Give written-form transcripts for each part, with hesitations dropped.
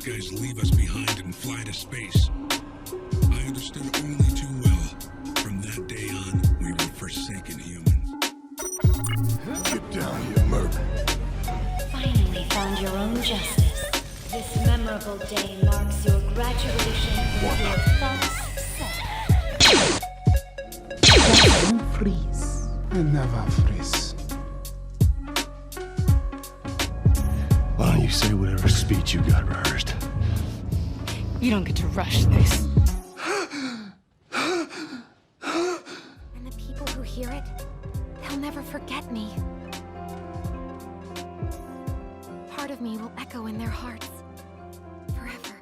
guys leave us behind and fly to space. I understood only too well. From that day on, we were forsaken humans. Get down here, Merc. Finally found your own justice. This memorable day marks your graduation with your false self. Don't freeze. I never freeze. Why don't you say whatever speech you got rehearsed? You don't get to rush this. And the people who hear it, they'll never forget me. Part of me will echo in their hearts forever.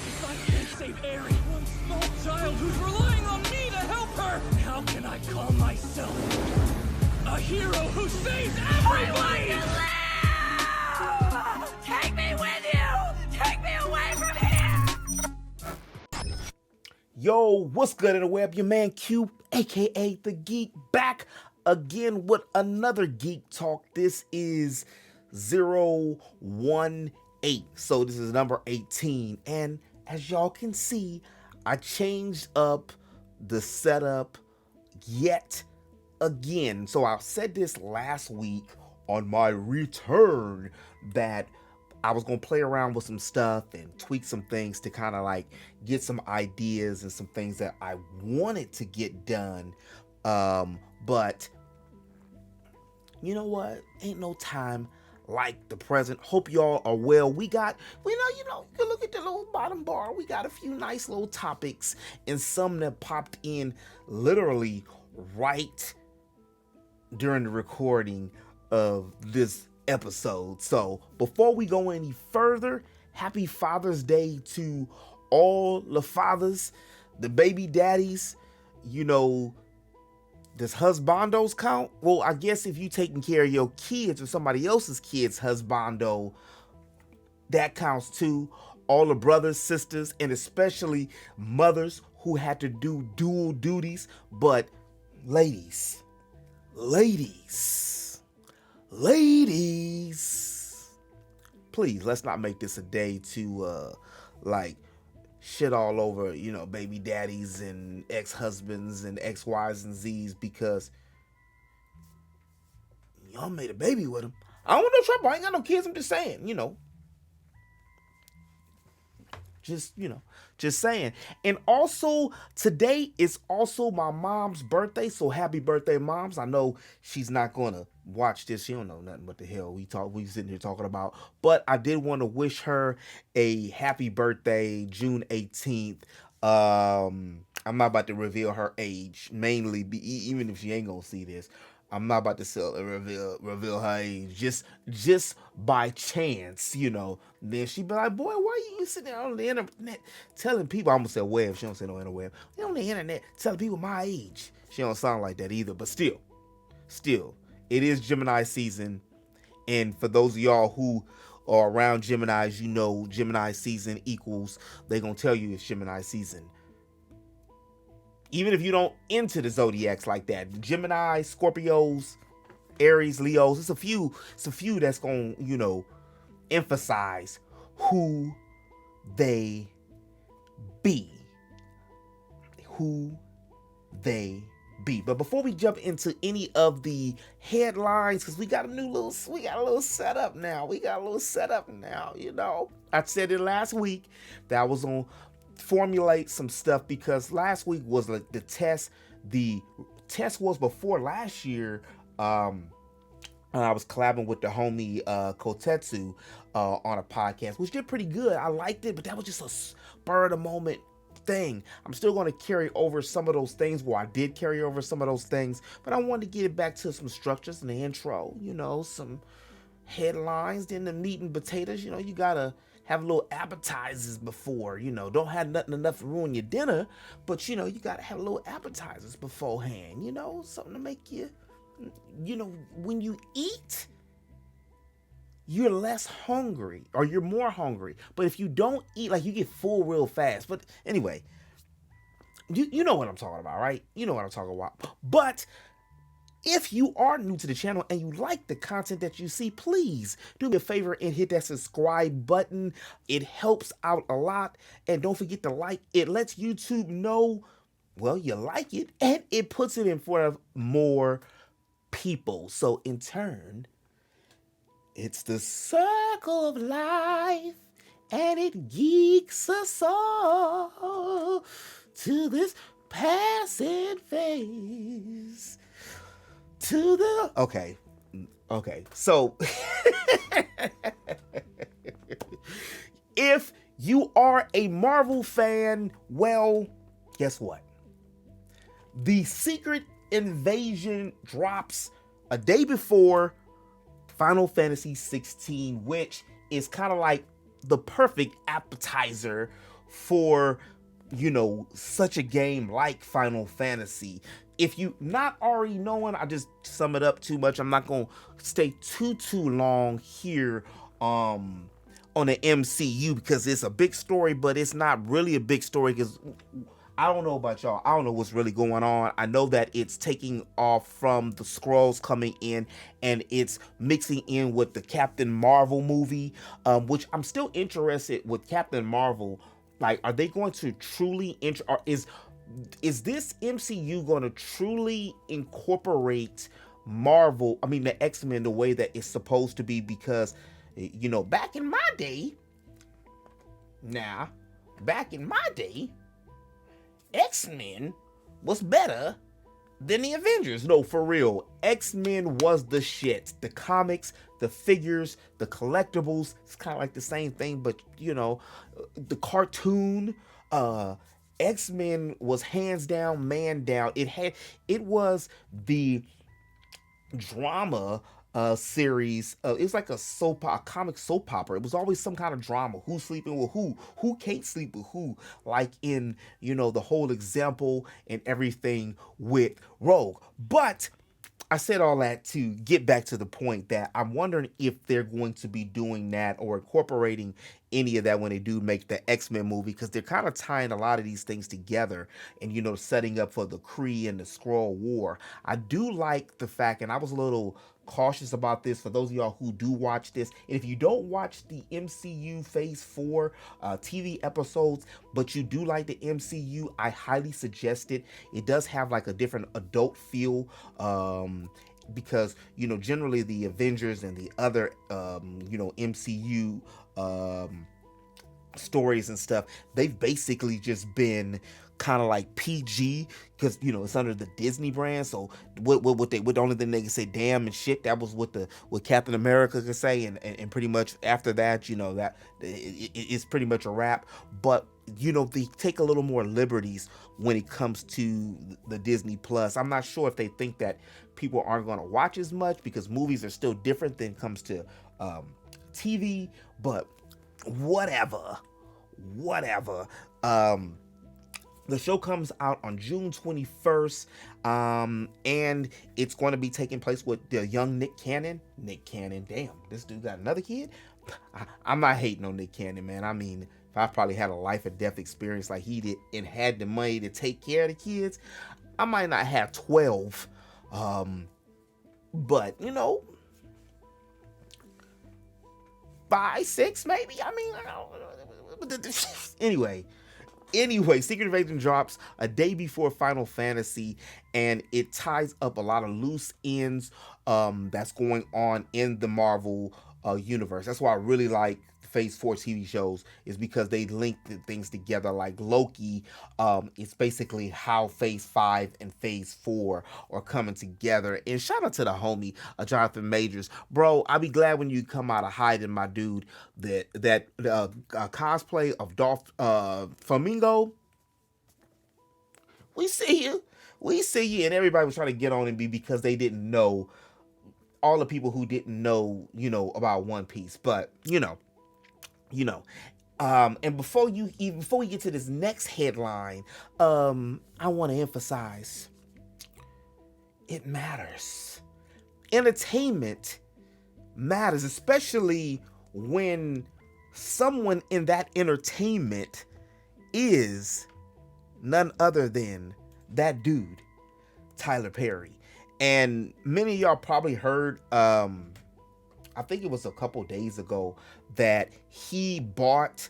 If I can't save Eri, one small child who's relying on me to help her, how can I call myself a hero who saves everybody? Take me with you! Take me away from here! Yo, what's good in the web? Your man Q, aka the Geek, back again with another Geek Talk. This is 018. So this is number 18. And as y'all can see, I changed up the setup yet again. So I said this last week on my return that I was going to play around with some stuff and tweak some things to kind of like get some ideas and some things that I wanted to get done. But you know what? Ain't no time like the present. Hope y'all are well. You can look at the little bottom bar. We got a few nice little topics and some that popped in literally right during the recording of this episode. So before we go any further, happy Father's Day to all the fathers, the baby daddies. Does husbandos count? Well, I guess if you taking care of your kids or somebody else's kids, husbando, that counts too. All the brothers, sisters, and especially mothers who had to do dual duties. But ladies, please, let's not make this a day to shit all over, baby daddies and ex-husbands and ex-wives and Z's, because y'all made a baby with them. I don't want no trouble. I ain't got no kids. I'm just saying, just saying. And also today is also my mom's birthday, so happy birthday, moms. I know she's not gonna watch this. She don't know nothing what the hell we sitting here talking about, but I did want to wish her a happy birthday, June 18th. I'm not about to reveal her age, mainly even if she ain't gonna see this. I'm not about to reveal her age just by chance, Then she be like, boy, why you sitting there on the internet telling people? I'm gonna say web. She don't say no interweb. You on the internet telling people my age. She don't sound like that either. But still, it is Gemini season, and for those of y'all who are around Geminis, Gemini season equals. They gonna tell you it's Gemini season. Even if you don't into the zodiacs like that, Gemini, Scorpios, Aries, Leos, it's a few that's gonna, emphasize who they be. But before we jump into any of the headlines, because we got a little setup now. I said it last week that I was on formulate some stuff, because last week was like the test. The test was before last year. And I was collabing with the homie Kotetsu on a podcast, which did pretty good. I liked it, but that was just a spur of the moment thing. I'm still going to carry over some of those things. Well, I did carry over some of those things, but I wanted to get it back to some structures in the intro, some headlines, then the meat and potatoes. You gotta have little appetizers before, don't have nothing enough to ruin your dinner, but you gotta have little appetizers beforehand, something to make you, when you eat, you're less hungry, or you're more hungry. But if you don't eat, like, you get full real fast. But anyway, You know what I'm talking about, right? You know what I'm talking about. But if you are new to the channel and you like the content that you see, please do me a favor and hit that subscribe button. It helps out a lot. And don't forget to like. It lets YouTube know, well, you like it, and it puts it in front of more people. So in turn, it's the circle of life, and it geeks us all to this passing phase. To the okay. So if you are a Marvel fan, well, guess what? The Secret Invasion drops a day before Final Fantasy 16, which is kind of like the perfect appetizer for, you know, such a game like Final Fantasy. If you not already knowing, I just sum it up too much. I'm not gonna stay too long here on the MCU because it's a big story, but it's not really a big story because I don't know about y'all. I don't know what's really going on. I know that it's taking off from the Skrulls coming in, and it's mixing in with the Captain Marvel movie, which I'm still interested with Captain Marvel. Like, are they going to truly is this MCU going to truly incorporate Marvel, the X-Men, the way that it's supposed to be? Because, you know, back in my day, X-Men was better than the Avengers. No, for real. X-Men was the shit. The comics, the figures, the collectibles, it's kind of like the same thing, but, you know, the cartoon, X-Men was hands down, man down. It was the drama series. It was like a comic soap opera. It was always some kind of drama. Who's sleeping with who can't sleep with who, like in, you know, the whole example and everything with Rogue. But I said all that to get back to the point that I'm wondering if they're going to be doing that or incorporating any of that when they do make the X-Men movie, because they're kind of tying a lot of these things together and, you know, setting up for the Kree and the Skrull War. I do like the fact, and I was a little cautious about this for those of y'all who do watch this, and if you don't watch the MCU Phase 4 TV episodes, but you do like the MCU, I highly suggest it. It does have like a different adult feel, because, you know, generally the Avengers and the other, you know, MCU stories and stuff, they've basically just been kind of like PG, because, you know, it's under the Disney brand. So what the only thing they can say damn and shit, that was what Captain America could say, and pretty much after that, you know, that it's pretty much a wrap. But, you know, they take a little more liberties when it comes to the Disney Plus. I'm not sure if they think that people aren't going to watch as much, because movies are still different than it comes to TV, but whatever. The show comes out on June 21st, and it's going to be taking place with the young Nick Cannon. Damn, this dude got another kid? I'm not hating on Nick Cannon, man. I mean, if I probably had a life or death experience like he did and had the money to take care of the kids, I might not have 12. But, you know, 5, 6 maybe. I mean, Anyway, Secret Invasion drops a day before Final Fantasy, and it ties up a lot of loose ends that's going on in the Marvel universe. That's why I really like Phase 4 TV shows, is because they link the things together. Like Loki, it's basically how Phase 5 and Phase 4 are coming together. And shout out to the homie, Jonathan Majors. Bro, I'll be glad when you come out of hiding, my dude. That cosplay of Dolph Flamingo, we see you. And everybody was trying to get on and be, because they didn't know, all the people who didn't know, you know, about One Piece. But, you know, and before we get to this next headline, I want to emphasize, it matters. Entertainment matters, especially when someone in that entertainment is none other than that dude, Tyler Perry. And many of y'all probably heard, I think it was a couple days ago, that he bought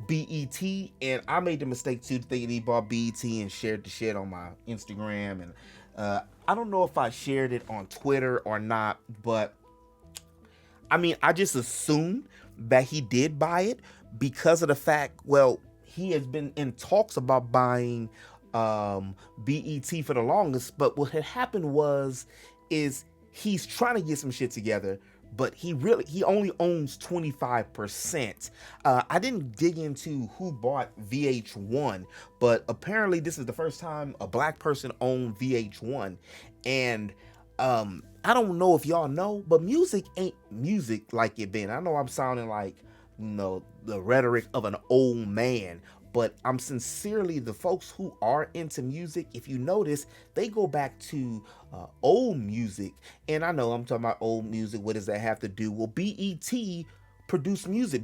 BET, and I made the mistake too, thinking he bought BET and shared the shit on my Instagram. And I don't know if I shared it on Twitter or not, but I mean, I just assumed that he did buy it because of the fact, well, he has been in talks about buying BET for the longest, but what had happened is he's trying to get some shit together, but he only owns 25%. I didn't dig into who bought VH1, but apparently this is the first time a black person owned VH1. And I don't know if y'all know, but music ain't music like it been. I know I'm sounding like, you know, the rhetoric of an old man, but I'm sincerely, the folks who are into music, if you notice, they go back to old music. And I know I'm talking about old music. What does that have to do? Well, BET produced music.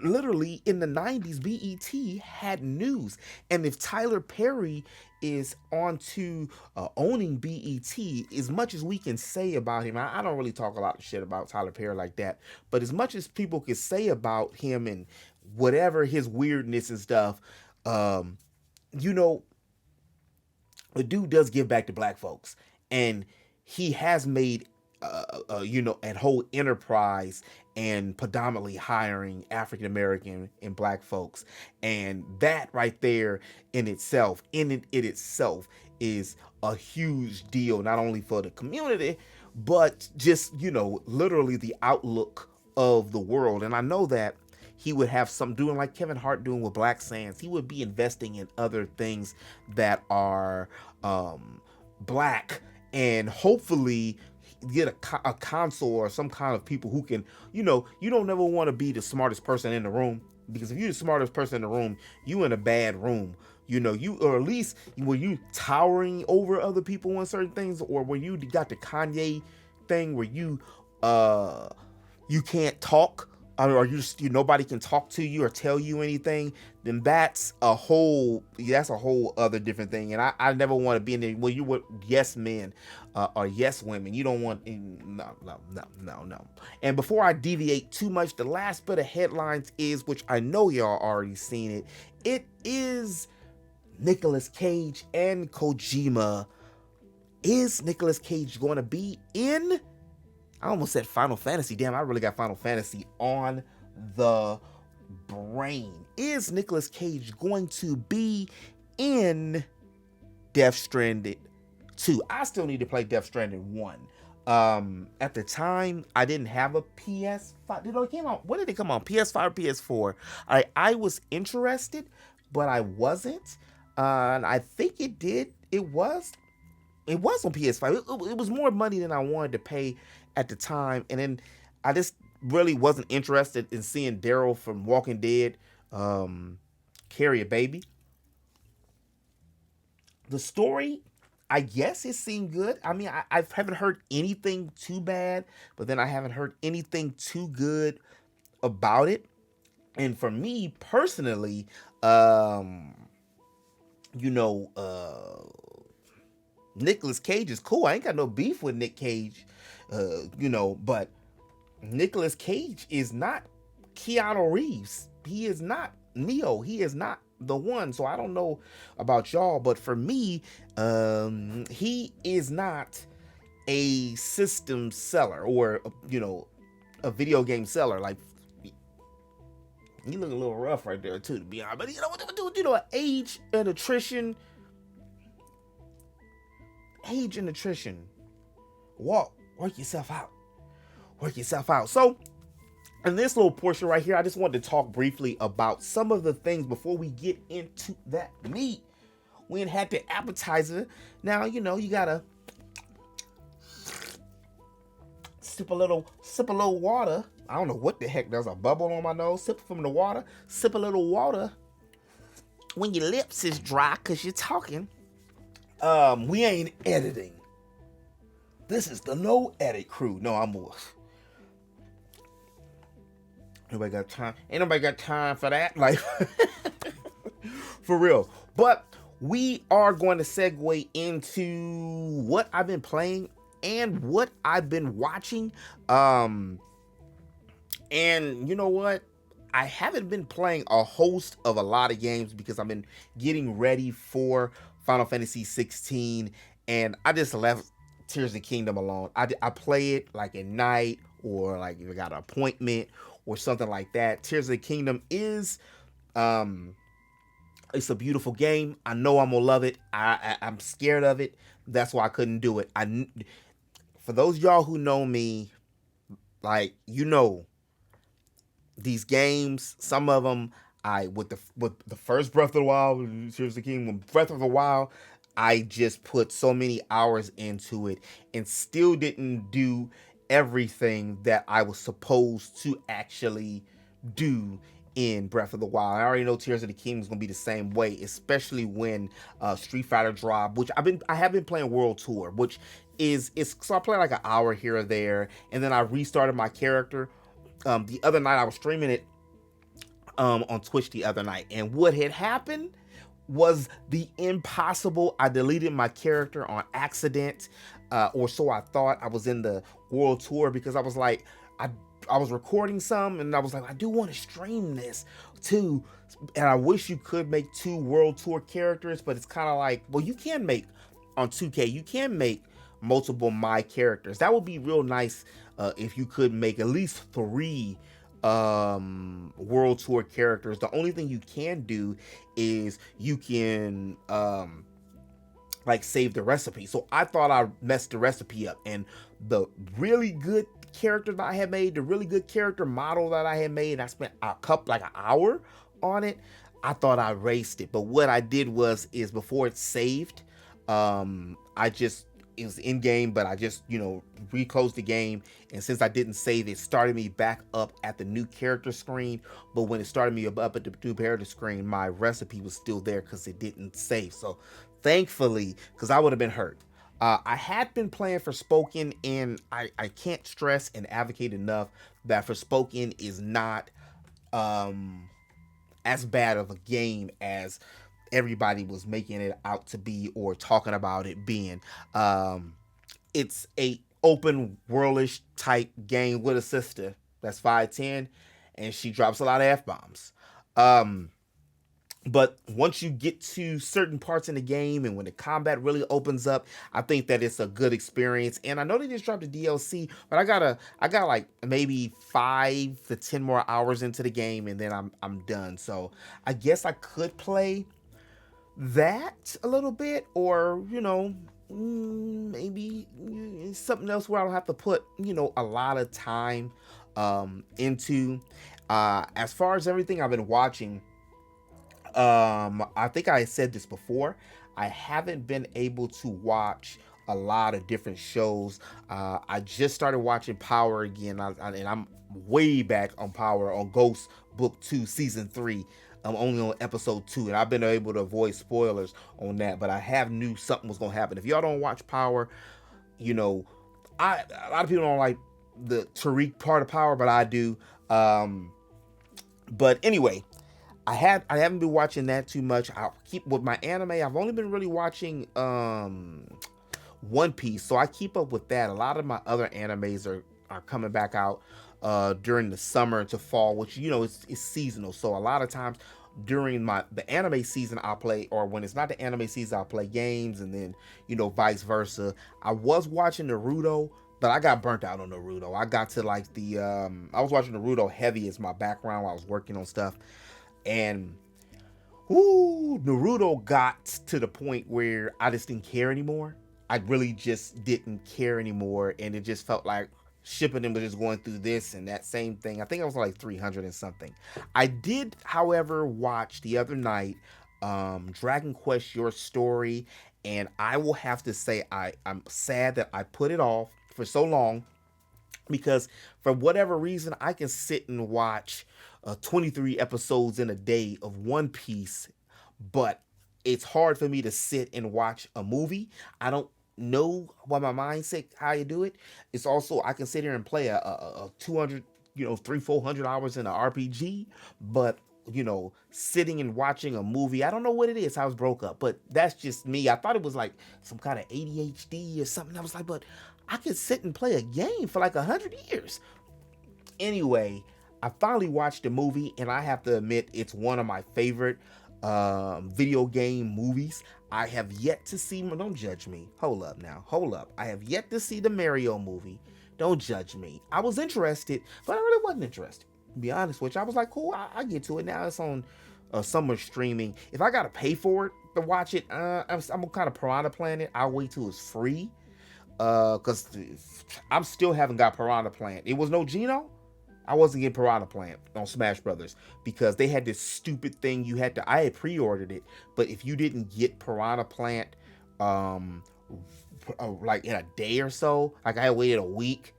Literally in the 90s, BET had news. And if Tyler Perry is on to owning BET, as much as we can say about him, I don't really talk a lot of shit about Tyler Perry like that, but as much as people can say about him and whatever his weirdness and stuff, you know, the dude does give back to black folks, and he has made you know, a whole enterprise and predominantly hiring African American and black folks, and that right there in itself is a huge deal, not only for the community, but just, you know, literally the outlook of the world. And I know that he would have some doing like Kevin Hart doing with Black Sands. He would be investing in other things that are black, and hopefully get a console or some kind of people who can, you know, you don't never want to be the smartest person in the room, because if you're the smartest person in the room, you in a bad room. You know, you, or at least were you towering over other people on certain things, or when you got the Kanye thing where you can't talk, or nobody can talk to you or tell you anything, then that's a whole other different thing. And I never want to be in there. Well, you were yes men or yes women. You don't want, no. And before I deviate too much, the last bit of headlines is, which I know y'all already seen it. It is Nicolas Cage and Kojima. Is Nicolas Cage going to be in? I almost said Final Fantasy. Damn, I really got Final Fantasy on the brain. Is Nicolas Cage going to be in Death Stranding 2? I still need to play Death Stranding 1. At the time, I didn't have a PS5. When did it come on? PS5 or PS4? I was interested, but I wasn't. And I think it was on PS5. It was more money than I wanted to pay at the time, and then I just really wasn't interested in seeing Daryl from Walking Dead carry a baby. The story, I guess it seemed good. I mean, I haven't heard anything too bad, but then I haven't heard anything too good about it. And for me personally, Nicolas Cage is cool. I ain't got no beef with Nick Cage, but Nicolas Cage is not Keanu Reeves. He is not Neo. He is not the one. So I don't know about y'all, but for me, he is not a system seller or, a video game seller. Like, you look a little rough right there too, to be honest. But you know what? Age and attrition. Work yourself out. So in this little portion right here, I just wanted to talk briefly about some of the things before we get into that meat. We ain't had the appetizer. Now, you gotta sip a little water. I don't know what the heck, there's a bubble on my nose. Sip from the water. Sip a little water when your lips is dry because you're talking. We ain't editing. This is the no edit crew. No, I'm nobody got time. Ain't nobody got time for that. Like, for real. But we are going to segue into what I've been playing and what I've been watching. And you know what? I haven't been playing a host of a lot of games because I've been getting ready for Final Fantasy 16, and I just left Tears of the Kingdom alone. I play it like at night, or like if I got an appointment or something like that. Tears of the Kingdom is it's a beautiful game. I know I'm gonna love it. I'm scared of it. That's why I couldn't do it. For those y'all who know me, like, you know, these games, some of them, with the first Breath of the Wild, Tears of the Kingdom, Breath of the Wild, I just put so many hours into it and still didn't do everything that I was supposed to actually do in Breath of the Wild. I already know Tears of the Kingdom is gonna be the same way, especially when Street Fighter drop, which I have been playing World Tour, which is so I play like an hour here or there, and then I restarted my character. The other night I was streaming it on Twitch the other night, and what had happened was the impossible. I deleted my character on accident, or so I thought. I was in the World Tour because I was like, I was recording some, and I was like, I do want to stream this too, and I wish you could make 2 World Tour characters, but it's kind of like, well, you can make on 2K, you can make multiple my characters. That would be real nice if you could make at least 3 World Tour characters. The only thing you can do is you can like save the recipe. So I thought I messed the recipe up, and the really good character that I had made, the really good character model that I had made, and I spent like an hour on it. I thought I erased it, but what I did is before it saved, it was in game, but I just, reclosed the game, and since I didn't save it, started me back up at the new character screen. But when it started me up at the new character screen, my recipe was still there because it didn't save. So thankfully, because I would have been hurt. I had been playing Forspoken, and I can't stress and advocate enough that Forspoken is not as bad of a game as everybody was making it out to be or talking about it being. It's a open worldish type game with a sister that's 5'10", and she drops a lot of F-bombs. But once you get to certain parts in the game and when the combat really opens up, I think that it's a good experience. And I know they just dropped the DLC, but I got like maybe 5 to 10 more hours into the game, and then I'm done. So I guess I could play that a little bit, or maybe something else where I don't have to put a lot of time into. As far as everything I've been watching, I think I said this before, I haven't been able to watch a lot of different shows. I just started watching Power again, and I'm way back on Power, on Ghost Book 2 Season 3. I'm only on episode 2, and I've been able to avoid spoilers on that, but I knew something was going to happen. If y'all don't watch Power, a lot of people don't like the Tariq part of Power, but I do. But anyway, I haven't been watching that too much. I'll keep with my anime. I've only been really watching One Piece, so I keep up with that. A lot of my other animes are coming back out during the summer to fall, which it's seasonal. So a lot of times during the anime season I'll play, or when it's not the anime season I'll play games, and then vice versa. I was watching Naruto, but I got burnt out on Naruto. I got to like I was watching Naruto heavy as my background while I was working on stuff, and Naruto got to the point where I just didn't care anymore. I really just didn't care anymore, and it just felt like Shippuden was just going through this and that same thing. I think I was like 300 and something. I did, however, watch the other night Dragon Quest Your Story, and I will have to say I'm sad that I put it off for so long, because for whatever reason I can sit and watch 23 episodes in a day of One Piece, but it's hard for me to sit and watch a movie. I don't know why my mindset how you do it. It's also, I can sit here and play a 200 300-400 hours in an RPG, but sitting and watching a movie. I don't know what it is. I was broke up, but that's just me. I thought it was like some kind of ADHD or something. I was like, but I could sit and play a game for like 100 years. Anyway, I finally watched the movie, and I have to admit, it's one of my favorite video game movies. I have yet to see, don't judge me. Hold up. I have yet to see the Mario movie. Don't judge me. I was interested, but I really wasn't interested. To be honest with you, I was like, cool, I get to it now. It's on summer streaming. If I gotta pay for it to watch it, I'm kind of Piranha Plant it. I'll wait till it's free, because I'm still haven't got Piranha Plant. It was no Geno. I wasn't getting Piranha Plant on Smash Brothers because they had this stupid thing you had to. I had pre-ordered it, but if you didn't get Piranha Plant, like in a day or so, like I had waited a week,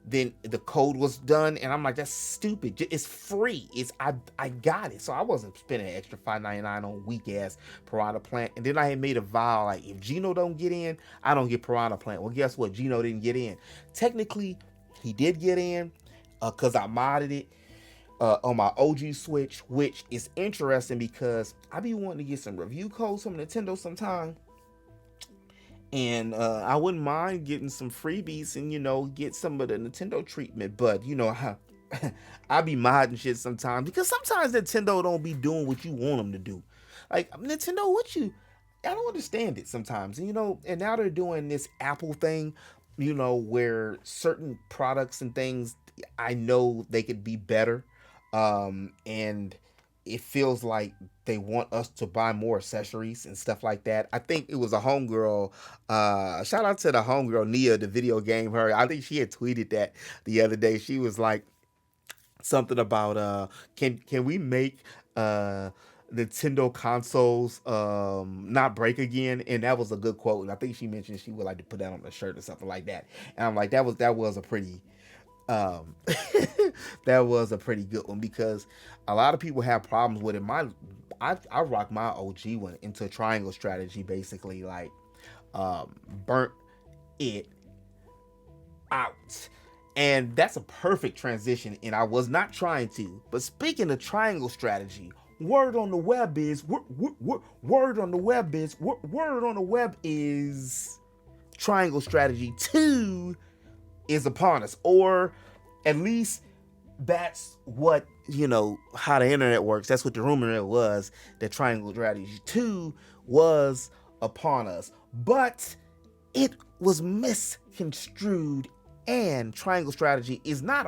then the code was done, and I'm like, that's stupid. It's free. I got it, so I wasn't spending an extra $5.99 on weak ass Piranha Plant. And then I had made a vow, like, if Geno don't get in, I don't get Piranha Plant. Well, guess what? Geno didn't get in. Technically, he did get in, because I modded it on my OG Switch, which is interesting because I be wanting to get some review codes from Nintendo sometime. And I wouldn't mind getting some freebies and, get some of the Nintendo treatment. But, I be modding shit sometimes because sometimes Nintendo don't be doing what you want them to do. Like, Nintendo, I don't understand it sometimes. And now they're doing this Apple thing, where certain products and things, I know they could be better. And it feels like they want us to buy more accessories and stuff like that. I think it was a homegirl, shout out to the homegirl Nia, the video game her. I think she had tweeted that the other day. She was like something about can we make Nintendo consoles not break again? And that was a good quote. And I think she mentioned she would like to put that on a shirt or something like that. And I'm like, that was a pretty that was a pretty good one because a lot of people have problems with it. I rock my OG one into triangle strategy, basically, like burnt it out. And that's a perfect transition, and I was not trying to. But speaking of triangle strategy, word on the web is Triangle Strategy 2 is upon us, or at least that's what, how the internet works. That's what the rumor was, that Triangle Strategy 2 was upon us. But it was misconstrued, and Triangle Strategy is not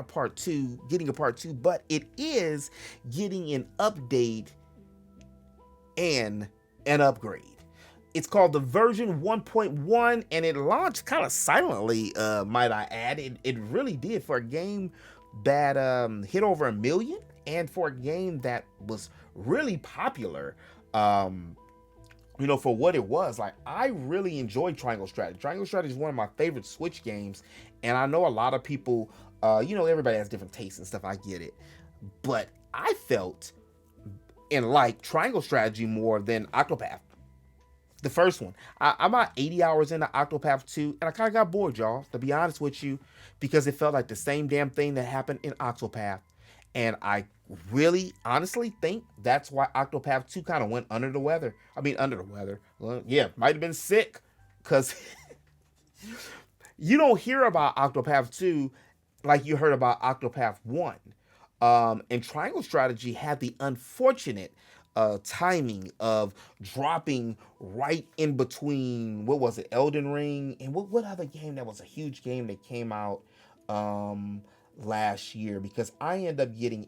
getting a part 2, but it is getting an update and an upgrade. It's called the version 1.1, and it launched kind of silently, might I add. It really did for a game that hit over 1 million, and for a game that was really popular, for what it was. Like, I really enjoyed Triangle Strategy. Triangle Strategy is one of my favorite Switch games, and I know a lot of people, everybody has different tastes and stuff, I get it. But I felt and liked Triangle Strategy more than Octopath. The first one. I'm about 80 hours into Octopath 2, and I kind of got bored, y'all, to be honest with you, because it felt like the same damn thing that happened in Octopath. And I really, honestly think that's why Octopath 2 kind of went under the weather. Well, yeah, might have been sick, because you don't hear about Octopath 2 like you heard about Octopath 1. And Triangle Strategy had the unfortunate timing of dropping right in between, what was it, Elden Ring, and what other game that was a huge game that came out last year, because I ended up getting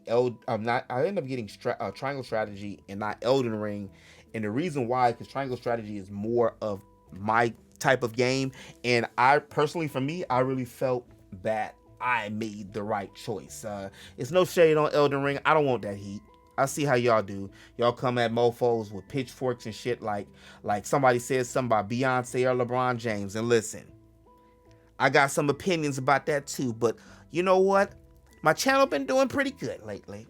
Triangle Strategy and not Elden Ring. And the reason why, because Triangle Strategy is more of my type of game, and I personally, for me, I really felt that I made the right choice. It's no shade on Elden Ring. I don't want that heat. I see how y'all do. Y'all come at mofos with pitchforks and shit like somebody says something about Beyonce or LeBron James. And listen, I got some opinions about that too, but you know what? My channel been doing pretty good lately,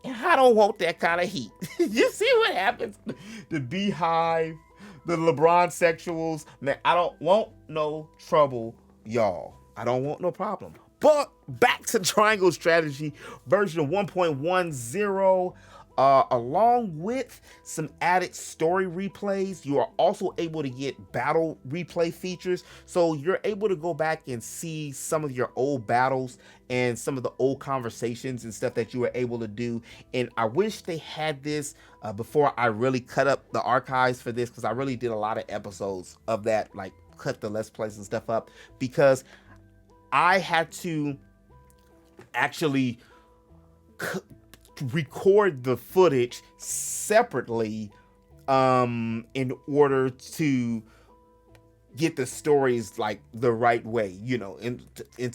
and I don't want that kind of heat. You see what happens? The Beehive, the LeBron sexuals. Man, I don't want no trouble, y'all. I don't want no problem. But back to Triangle Strategy version 1.10. Along with some added story replays, you are also able to get battle replay features. So you're able to go back and see some of your old battles and some of the old conversations and stuff that you were able to do. And I wish they had this before I really cut up the archives for this, because I really did a lot of episodes of that, like cut the Let's Plays and stuff up, because I had to actually record the footage separately in order to get the stories like the right way, you know, in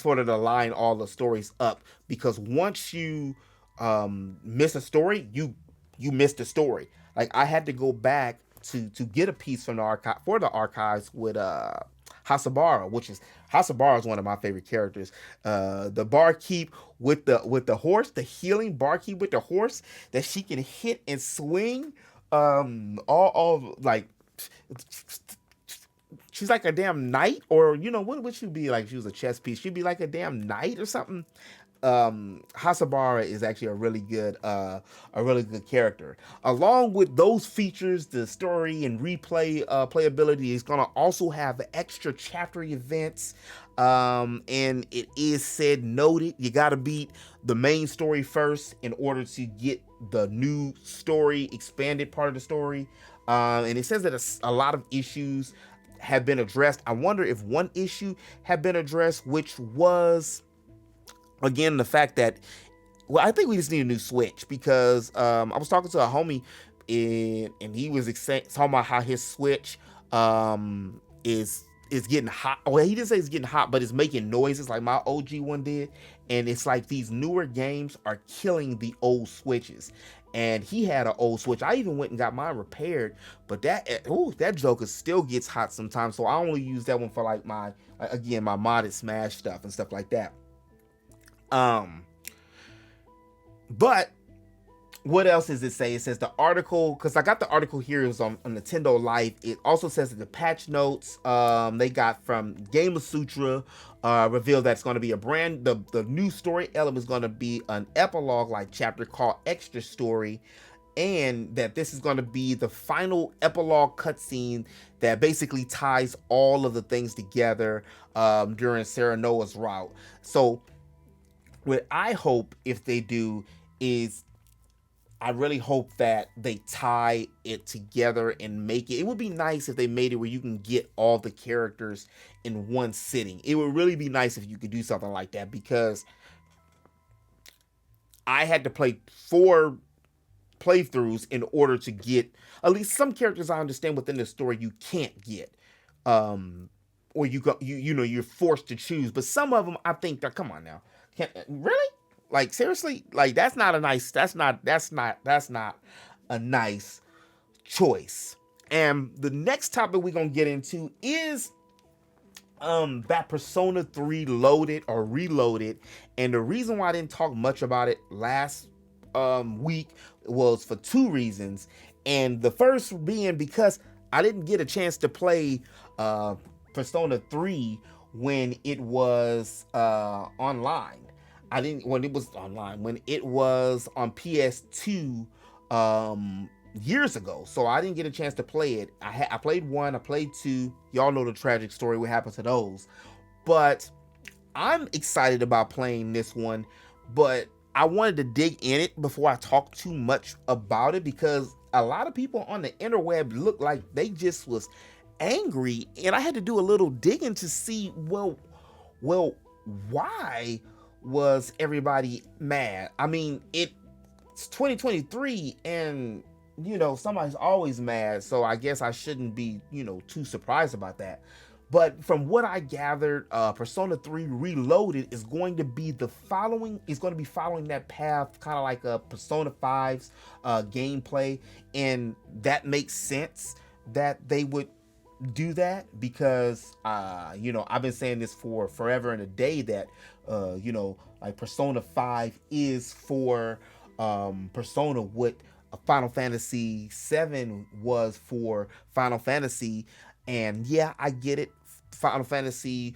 order to line all the stories up. Because once you miss a story, you missed the story. Like, I had to go back to get a piece from the archives with Hasabara, which is Hasabara is one of my favorite characters. The barkeep with the horse, the healing barkeep with the horse that she can hit and swing. All like, she's like a damn knight, or you know, what would she be like? She was a chess piece. She'd be like a damn knight or something. Hasabara is actually a really good character. Along with those features, the story and replay playability is gonna also have extra chapter events, and it is said noted you gotta beat the main story first in order to get the new story expanded part of the story. And it says that a lot of issues have been addressed. I wonder if one issue had been addressed, which was, again, the fact that, well, I think we just need a new Switch, because I was talking to a homie and he was talking about how his Switch is getting hot. Well, he didn't say it's getting hot, but it's making noises like my OG one did. And it's like these newer games are killing the old Switches. And he had an old Switch. I even went and got mine repaired, but that joker still gets hot sometimes. So I only use that one for like my modded Smash stuff and stuff like that. But what else does it say? It says the article, because I got the article here, is on Nintendo Life. It also says that the patch notes they got from Game Sutra revealed that it's going to be the new story element is going to be an epilogue like chapter called Extra Story, and that this is going to be the final epilogue cutscene that basically ties all of the things together during Serenoa's route. So what I hope, if they do, is I really hope that they tie it together and make it. It would be nice if they made it where you can get all the characters in one sitting. It would really be nice if you could do something like that, because I had to play 4 playthroughs in order to get at least some characters I understand within the story you can't get. Or you're forced to choose. But some of them, I think, come on now. Really? Like, seriously? Like, that's not a nice choice. And the next topic we're gonna get into is that Persona 3 loaded or reloaded. And the reason why I didn't talk much about it last week was for 2 reasons. And the first being because I didn't get a chance to play Persona 3 when it was online. When it was on PS2 years ago. So I didn't get a chance to play it. I played 1, I played 2. Y'all know the tragic story, what happened to those. But I'm excited about playing this one, but I wanted to dig in it before I talk too much about it, because a lot of people on the interweb looked like they just was angry, and I had to do a little digging to see, well, why was everybody mad? I mean, it's 2023, and somebody's always mad, so I guess I shouldn't be too surprised about that. But from what I gathered, Persona 3 Reloaded is going to be following that path, kind of like a Persona 5's gameplay, and that makes sense that they would do that, because I've been saying this for forever and a day that like Persona 5 is for Persona what Final Fantasy 7 was for Final Fantasy. And I get it, Final Fantasy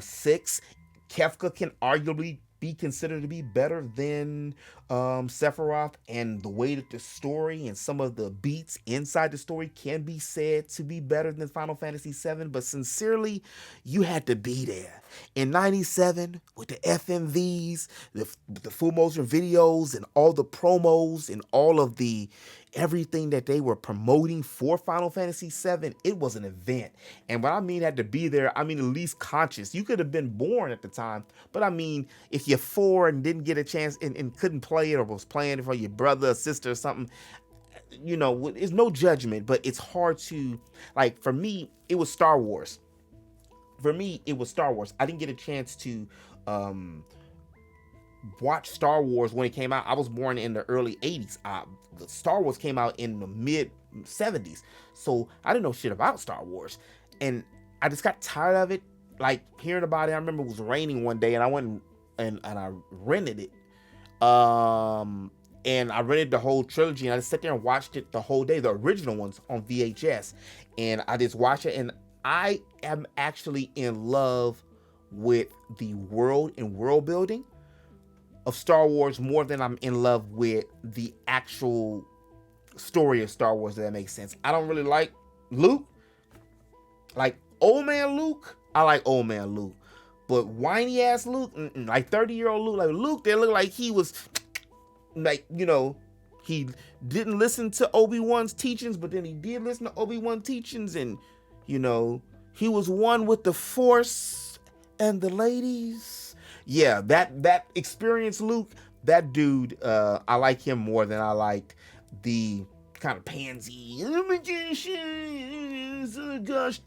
6, Kefka can arguably be considered to be better than Sephiroth, and the way that the story and some of the beats inside the story can be said to be better than Final Fantasy VII. But sincerely, you had to be there in '97 with the FMVs, the full motion videos, and all the promos and all of the everything that they were promoting for Final Fantasy VII. It was an event. And when I mean had to be there, I mean at least conscious. You could have been born at the time, but I mean, if you're 4 and didn't get a chance and couldn't play it, or was playing it for your brother or sister or something, you know, it's no judgment, but it's hard to, like, for me, it was Star Wars. I didn't get a chance to watch Star Wars when it came out. I was born in the early 80s. Star Wars came out in the mid 70s. So I didn't know shit about Star Wars. And I just got tired of it, like hearing about it. I remember it was raining one day and I went and I rented it. And I rented the whole trilogy and I just sat there and watched it the whole day, the original ones on VHS. And I just watched it, and I am actually in love with the world and world building of Star Wars more than I'm in love with the actual story of Star Wars, if that makes sense. I don't really like Luke. Like old man Luke, I like old man Luke. But whiny ass Luke, like 30-year-old Luke, like Luke, they look like he was like, you know, he didn't listen to Obi-Wan's teachings, but then he did listen to Obi-Wan's teachings, and, you know, he was one with the Force and the ladies. Yeah, that experienced Luke, that dude, I like him more than I liked the kind of pansy, gosh,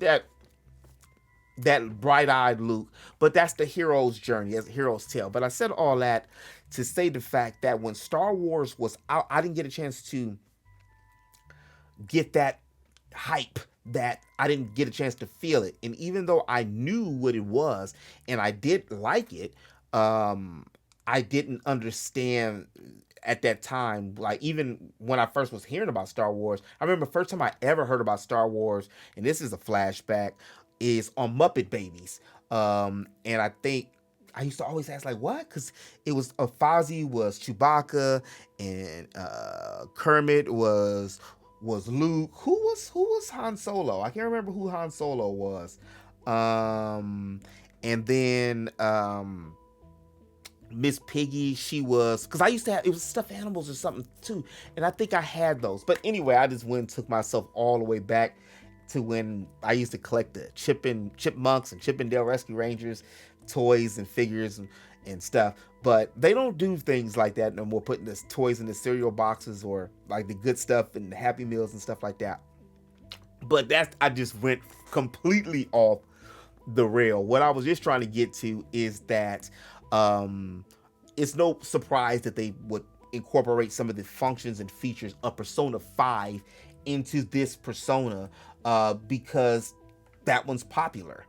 that bright-eyed Luke. But that's the hero's journey, that's the hero's tale. But I said all that to say the fact that when Star Wars was out, I didn't get a chance to get that hype, that I didn't get a chance to feel it. And even though I knew what it was and I did like it, I didn't understand at that time. Like, even when I first was hearing about Star Wars, I remember the first time I ever heard about Star Wars, and this is a flashback, is on Muppet Babies. And I think I used to always ask, like, what? Because it was Fozzie was Chewbacca, and Kermit was Luke. Who was Han Solo? I can't remember who Han Solo was. And then Miss Piggy, she was, because I used to have, it was stuffed animals or something too, and I think I had those. But anyway, I just went and took myself all the way back to when I used to collect the Chipmunks and Chip and Dale Rescue Rangers toys and figures and stuff. But they don't do things like that no more, putting the toys in the cereal boxes or like the good stuff and the Happy Meals and stuff like that. But I just went completely off the rail. What I was just trying to get to is that it's no surprise that they would incorporate some of the functions and features of Persona 5 into this Persona, because that one's popular.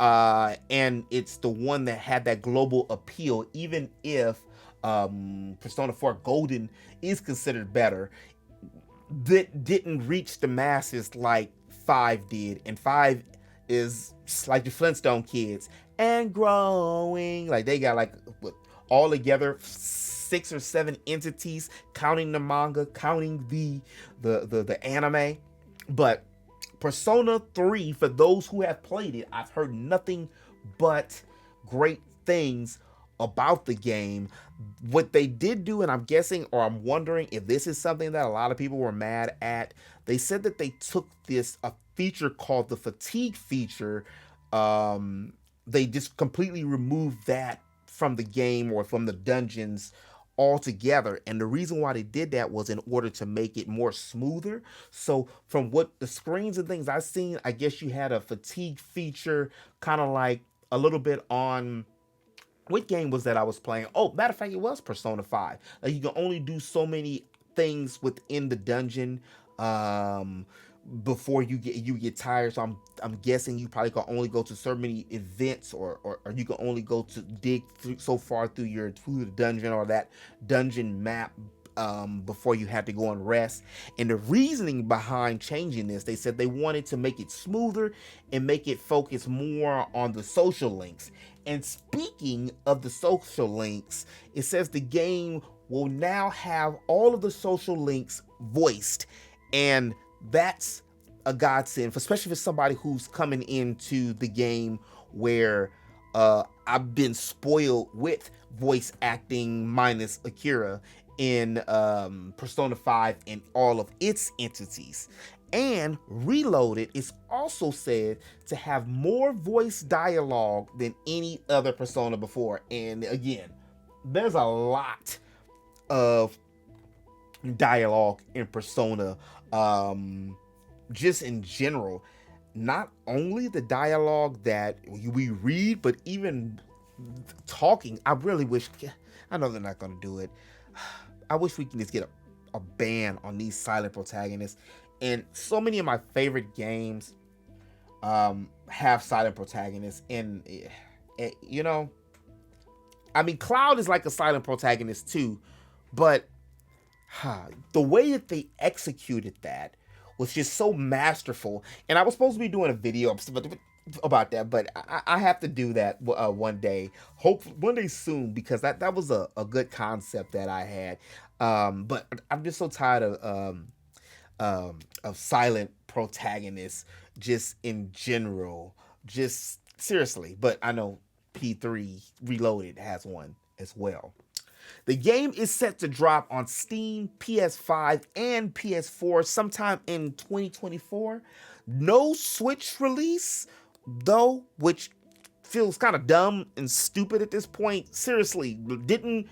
And it's the one that had that global appeal, even if Persona 4 Golden is considered better, that didn't reach the masses like 5 did. And 5 is like the Flintstone Kids and growing. Like, they got like all together 6 or 7 entities, counting the manga, counting the anime. But Persona 3, for those who have played it, I've heard nothing but great things about the game. What they did do, and I'm guessing, or I'm wondering if this is something that a lot of people were mad at, they said that they took a feature called the fatigue feature. They just completely removed that from the game or from the dungeons altogether. And the reason why they did that was in order to make it more smoother. So from what the screens and things I've seen, I guess you had a fatigue feature, kind of like a little bit on, what game was that I was playing? Oh, matter of fact, it was Persona 5. Like, you can only do so many things within the dungeon before you get tired. So I'm guessing you probably can only go to so many events, or you can only go to dig so far through the dungeon or that dungeon map before you had to go and rest. And the reasoning behind changing this, they said they wanted to make it smoother and make it focus more on the social links. And speaking of the social links, it says the game will now have all of the social links voiced. And that's a godsend, especially for somebody who's coming into the game where I've been spoiled with voice acting minus Akira in Persona 5 and all of its entities. And Reloaded is also said to have more voice dialogue than any other Persona before. And again, there's a lot of dialogue in Persona, just in general. Not only the dialogue that we read, but even talking. I really wish, I know they're not going to do it. I wish we can just get a ban on these silent protagonists. And so many of my favorite games have silent protagonists. And, you know, I mean, Cloud is like a silent protagonist too. But the way that they executed that was just so masterful. And I was supposed to be doing a video about that, but I have to do that one day. Hopefully one day soon, because that was a good concept that I had. But I'm just so tired of silent protagonists just in general. Just seriously. But I know P3 Reloaded has one as well. The game is set to drop on Steam, PS5, and PS4 sometime in 2024. No Switch release, though, which feels kind of dumb and stupid at this point. Seriously, didn't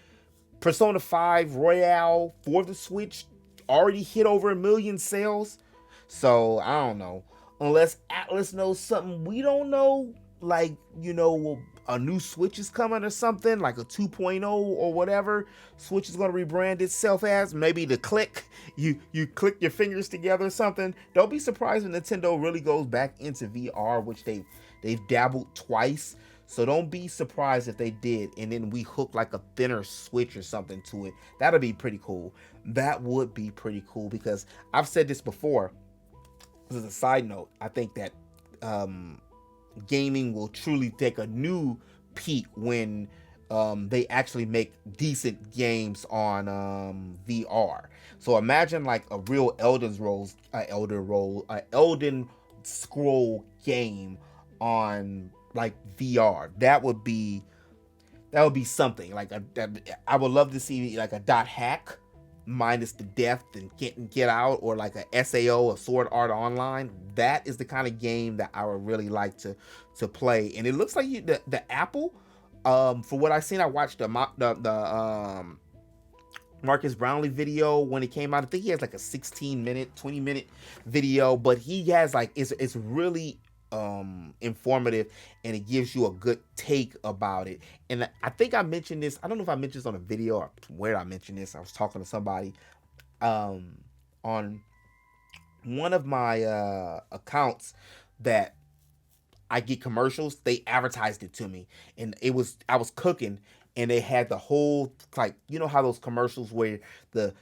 Persona 5 Royale for the Switch already hit over 1 million sales? So, I don't know. Unless Atlas knows something we don't know, like, you know, a new Switch is coming or something, like a 2.0 or whatever Switch is going to rebrand itself as. Maybe the click, you click your fingers together or something. Don't be surprised when Nintendo really goes back into VR, which they've dabbled twice. So don't be surprised if they did, and then we hook like a thinner Switch or something to it. That'll be pretty cool. That would be pretty cool, because I've said this before. As a side note, I think that gaming will truly take a new peak when they actually make decent games on VR. So imagine like a real Elden Scroll game on like VR. That would be something. Like I would love to see like a dot hack minus the death and get out, or like a SAO, a Sword Art Online. That is the kind of game that I would really like to play. And it looks like the Apple, for what I've seen, I watched the Marcus Brownlee video when it came out. I think he has like a 16-minute, 20-minute video, but he has like it's really informative, and it gives you a good take about it. And I think I mentioned this, I don't know if I mentioned this on a video or where I mentioned this. I was talking to somebody on one of my accounts that I get commercials. They advertised it to me, and I was cooking, and they had the whole, like, you know how those commercials where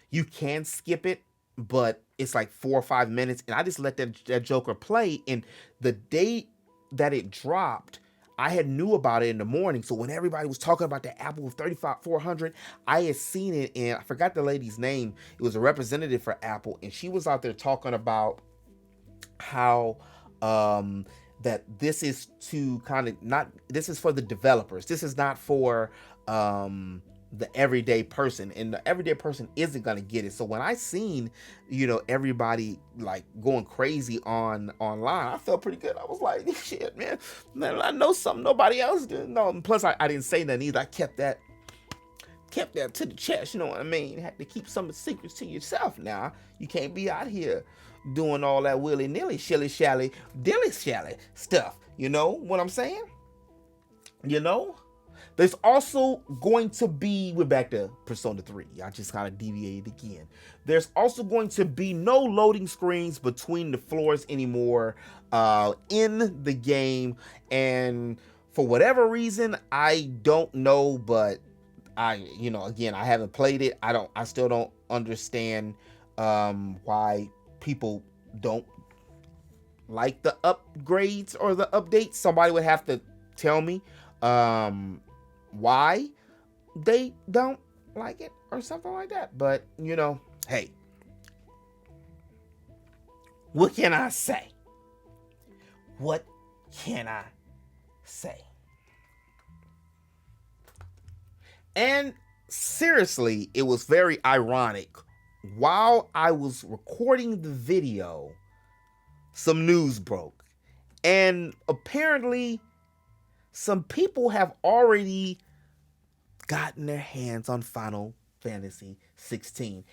you can skip it, but it's like 4 or 5 minutes, and I just let that joker play. And the day that it dropped, I had knew about it in the morning. So when everybody was talking about the Apple 400, I had seen it, and I forgot the lady's name. It was a representative for Apple, and she was out there talking about how that this is to kind of this is for the developers. This is not for the everyday person, and the everyday person isn't gonna get it. So when I seen, you know, everybody like going crazy online, I felt pretty good. I was like, shit, man, I know something nobody else didn't know. And plus, I didn't say nothing either. I kept that to the chest. You know what I mean? You had to keep some of the secrets to yourself. Now you can't be out here doing all that willy nilly, shilly shally, dilly shally stuff. You know what I'm saying? You know. There's also going to be, we're back to Persona 3. Y'all just kind of deviated again. There's also going to be no loading screens between the floors anymore in the game. And for whatever reason, I don't know, but again, I haven't played it. I still don't understand why people don't like the upgrades or the updates. Somebody would have to tell me. why they don't like it or something like that. But, you know, hey, what can I say? What can I say? And seriously, it was very ironic. While I was recording the video, some news broke. And apparently, some people have already gotten their hands on Final Fantasy 16.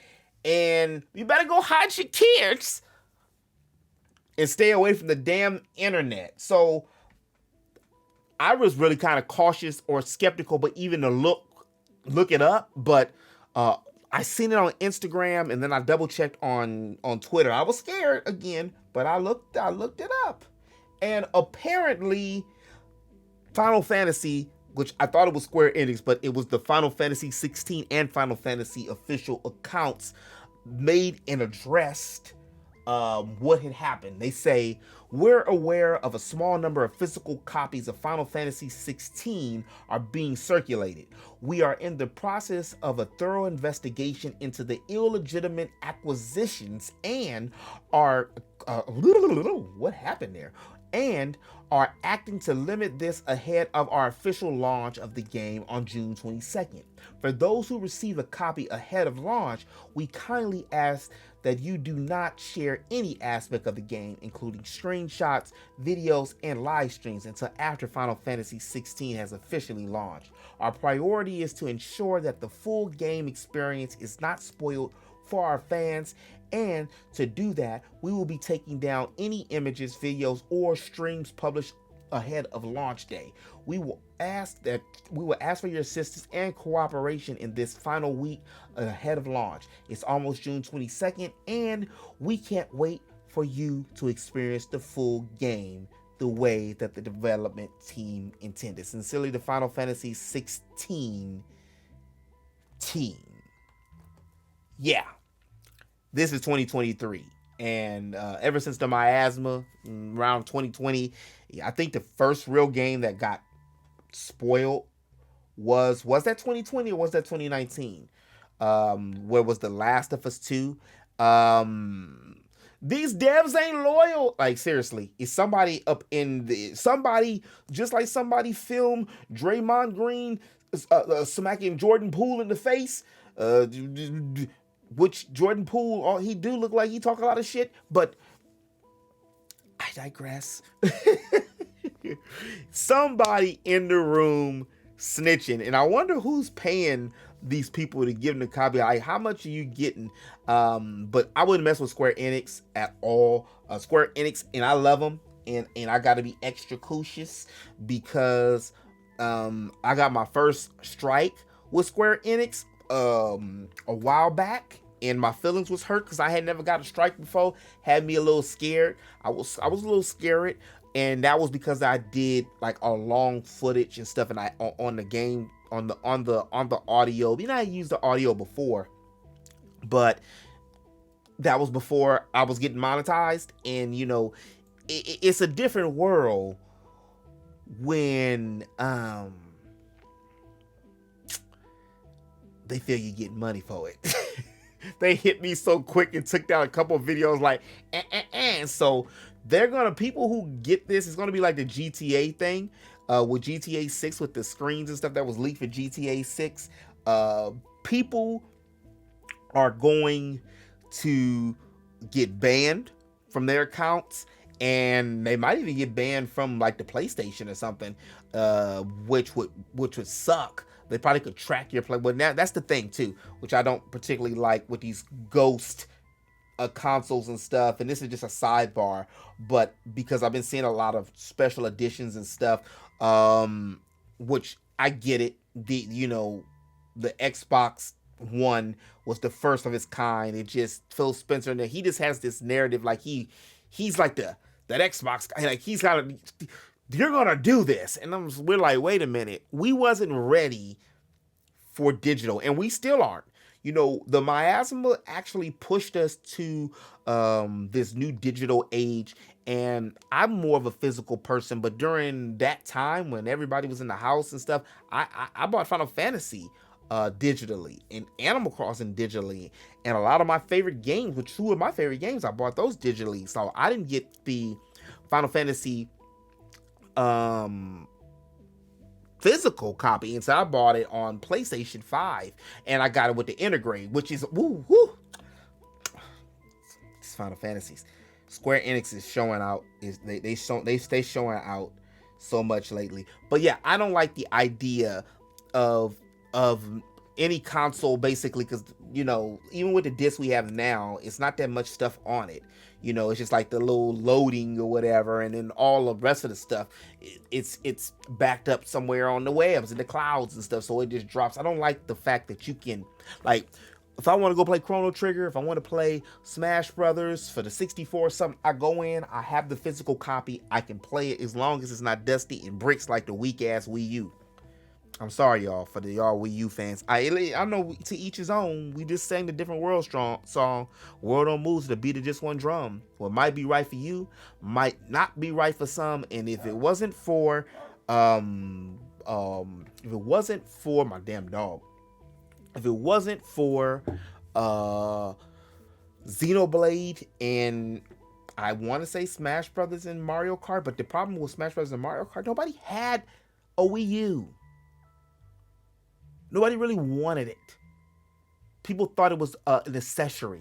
And you better go hide your kids and stay away from the damn internet. So I was really kind of cautious or skeptical, but even to look it up. But I seen it on Instagram, and then I double checked on Twitter. I was scared again, but I looked it up, and apparently Final Fantasy, which I thought it was Square Enix, but it was the Final Fantasy 16 and Final Fantasy official accounts, made and addressed what had happened. They say, we're aware of a small number of physical copies of Final Fantasy 16 are being circulated. We are in the process of a thorough investigation into the acquisitions and are what happened there? And are acting to limit this ahead of our official launch of the game on June 22nd. For those who receive a copy ahead of launch, we kindly ask that you do not share any aspect of the game, including screenshots, videos, and live streams until after Final Fantasy 16 has officially launched. Our priority is to ensure that the full game experience is not spoiled for our fans, and to do that, we will be taking down any images, videos, or streams published ahead of launch day. We will ask for your assistance and cooperation in this final week ahead of launch. It's almost June 22nd, and we can't wait for you to experience the full game the way that the development team intended. Sincerely, the Final Fantasy 16 team. Yeah. This is 2023, and ever since the miasma around 2020, I think the first real game that got spoiled was that 2020 or was that 2019? Where was The Last of Us 2? These devs ain't loyal. Like, seriously, is somebody up in the just like somebody filmed Draymond Green smacking Jordan Poole in the face? Which Jordan Poole, he do look like he talk a lot of shit, but I digress. Somebody in the room snitching, and I wonder who's paying these people to give them the copy. Like, how much are you getting? But I wouldn't mess with Square Enix at all. Square Enix, and I love them, and I got to be extra cautious because I got my first strike with Square Enix a while back, and my feelings was hurt because I had never got a strike before. Had me a little scared. I was a little scared, and that was because I did like a long footage and stuff, and I on the game on the audio. You know, I used the audio before, but that was before I was getting monetized, and you know, it's a different world when they feel you getting money for it. They hit me so quick and took down a couple of videos like, So people who get this, it's gonna be like the GTA thing with GTA 6 with the screens and stuff that was leaked for GTA 6. People are going to get banned from their accounts, and they might even get banned from like the PlayStation or something, which would suck. They probably could track your play, but now that's the thing too, which I don't particularly like with these ghost consoles and stuff. And this is just a sidebar, but because I've been seeing a lot of special editions and stuff, which I get it. The Xbox One was the first of its kind. It just Phil Spencer, and he just has this narrative like he's like that Xbox guy, like he's got to. You're gonna do this, and we're like, wait a minute, we wasn't ready for digital, and we still aren't. You know, the miasma actually pushed us to this new digital age, and I'm more of a physical person, but during that time when everybody was in the house and stuff, I bought Final Fantasy digitally and Animal Crossing digitally, and a lot of my favorite games, which two of my favorite games, I bought those digitally. So I didn't get the Final Fantasy physical copy, and so I bought it on PlayStation 5, and I got it with the integrate, which is woo. It's Final Fantasies. Square Enix is showing out. They stay showing out so much lately. But yeah, I don't like the idea of any console, basically, because, you know, even with the disc we have now, it's not that much stuff on it. You know, it's just like the little loading or whatever, and then all the rest of the stuff, it's backed up somewhere on the webs and the clouds and stuff, so it just drops. I don't like the fact that you can, like, if I want to go play Chrono Trigger, if I want to play Smash Brothers for the 64 or something, I go in, I have the physical copy, I can play it as long as it's not dusty and bricks like the weak ass Wii U. I'm sorry, y'all, for the y'all Wii U fans. I know, to each his own. We just sang the Different World song. World on Moves, the beat of just one drum. What might be right for you might not be right for some. And if it wasn't for my damn dog, if it wasn't for Xenoblade and I want to say Smash Brothers and Mario Kart, but the problem with Smash Brothers and Mario Kart, nobody had a Wii U. Nobody really wanted it. People thought it was an accessory.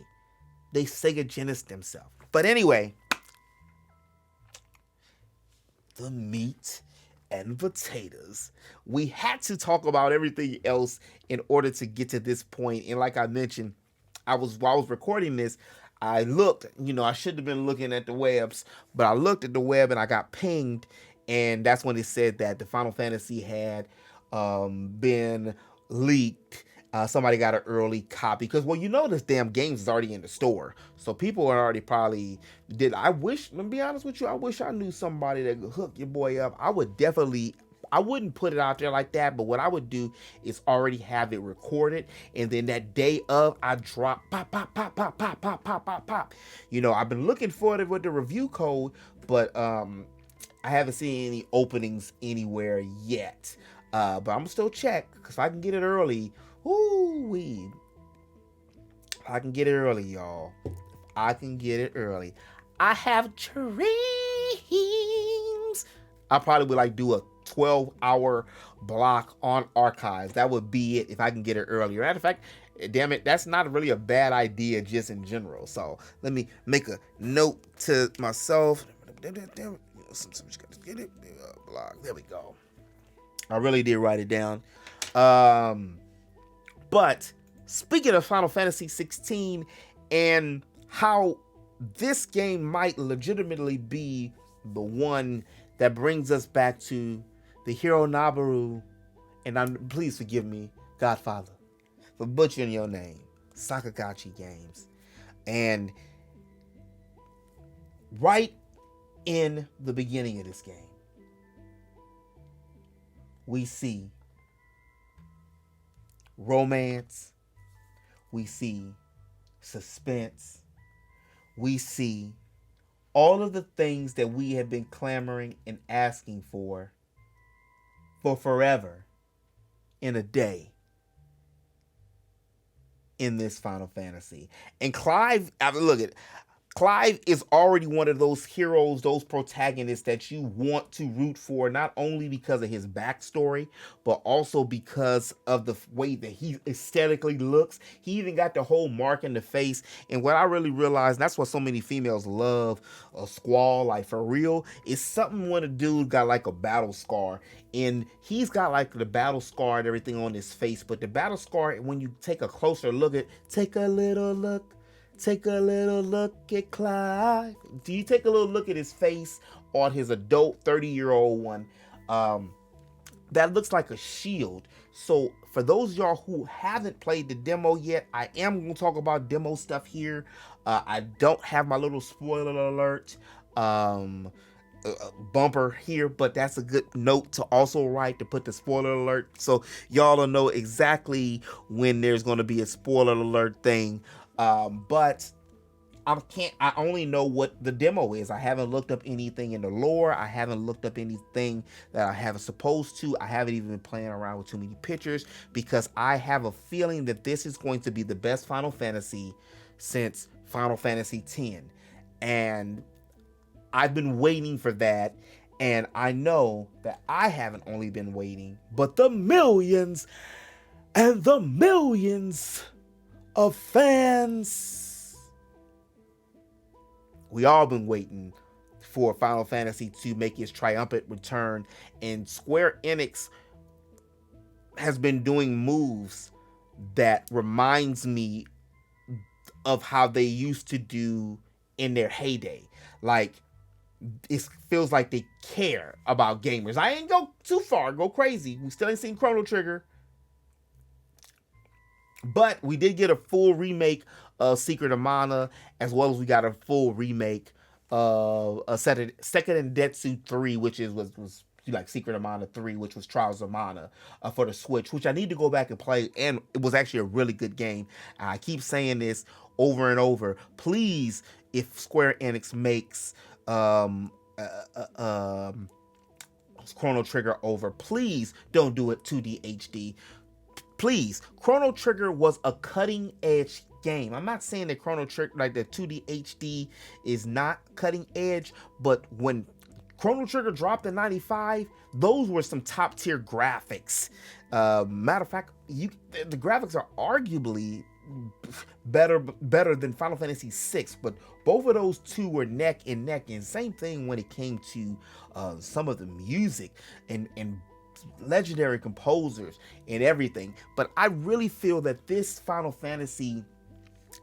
They Sega Genesis themselves. But anyway, the meat and potatoes. We had to talk about everything else in order to get to this point. And like I mentioned, while I was recording this, I looked, you know, I should have been looking at the webs, but I looked at the web and I got pinged. And that's when it said that the Final Fantasy had been leaked. Somebody got an early copy because, well, you know, this damn game is already in the store, so people are already probably did. I wish, to be honest with you, I wish I knew somebody that could hook your boy up. I wouldn't put it out there like that, but what I would do is already have it recorded, and then that day of, I drop pop. You know, I've been looking for it with the review code, but I haven't seen any openings anywhere yet. But I'm still check, because if I can get it early, I can get it early, y'all. I can get it early. I have dreams. I probably would like do a 12-hour block on archives. That would be it if I can get it earlier. Matter of fact, damn it, that's not really a bad idea just in general. So let me make a note to myself. Somebody's got to get it. Block. There we go. I really did write it down. But speaking of Final Fantasy 16 and how this game might legitimately be the one that brings us back to the hero Nabaru, and please forgive me, Godfather, for butchering your name, Sakagachi Games. And right in the beginning of this game, we see romance, we see suspense, we see all of the things that we have been clamoring and asking for forever in a day in this Final Fantasy. And Clive is already one of those heroes, those protagonists that you want to root for, not only because of his backstory, but also because of the way that he aesthetically looks. He even got the whole mark in the face. And what I really realized, and that's what so many females love a Squall, like for real, is something when a dude got like a battle scar. And he's got like the battle scar and everything on his face. But the battle scar, when you take a closer look take a little look at Clive. Do you take a little look at his face on his adult 30-year-old one? That looks like a shield. So for those of y'all who haven't played the demo yet, I am going to talk about demo stuff here. I don't have my little spoiler alert. bumper here, but that's a good note to also write, to put the spoiler alert, so y'all will know exactly when there's going to be a spoiler alert thing. But I only know what the demo is. I haven't looked up anything in the lore. I haven't looked up anything that I haven't supposed to. I haven't even been playing around with too many pictures, because I have a feeling that this is going to be the best Final Fantasy since Final Fantasy X. And I've been waiting for that. And I know that I haven't only been waiting, but the millions and the millions of fans. We all been waiting for Final Fantasy to make its triumphant return, and Square Enix has been doing moves that reminds me of how they used to do in their heyday. Like, it feels like they care about gamers. I ain't go too far, go crazy. We still ain't seen Chrono Trigger, but we did get a full remake of Secret of Mana, as well as we got a full remake of Second Densetsu 3, which was like Secret of Mana 3, which was Trials of Mana for the Switch, which I need to go back and play, and it was actually a really good game. I keep saying this over and over. Please, if Square Enix makes Chrono Trigger over, please don't do it 2D HD. Please, Chrono Trigger was a cutting edge game. I'm not saying that Chrono Trigger, like the 2D HD, is not cutting edge, but when Chrono Trigger dropped in 95, those were some top tier graphics. Matter of fact, the graphics are arguably better than Final Fantasy VI, but both of those two were neck and neck. And same thing when it came to some of the music and legendary composers and everything. But I really feel that this Final Fantasy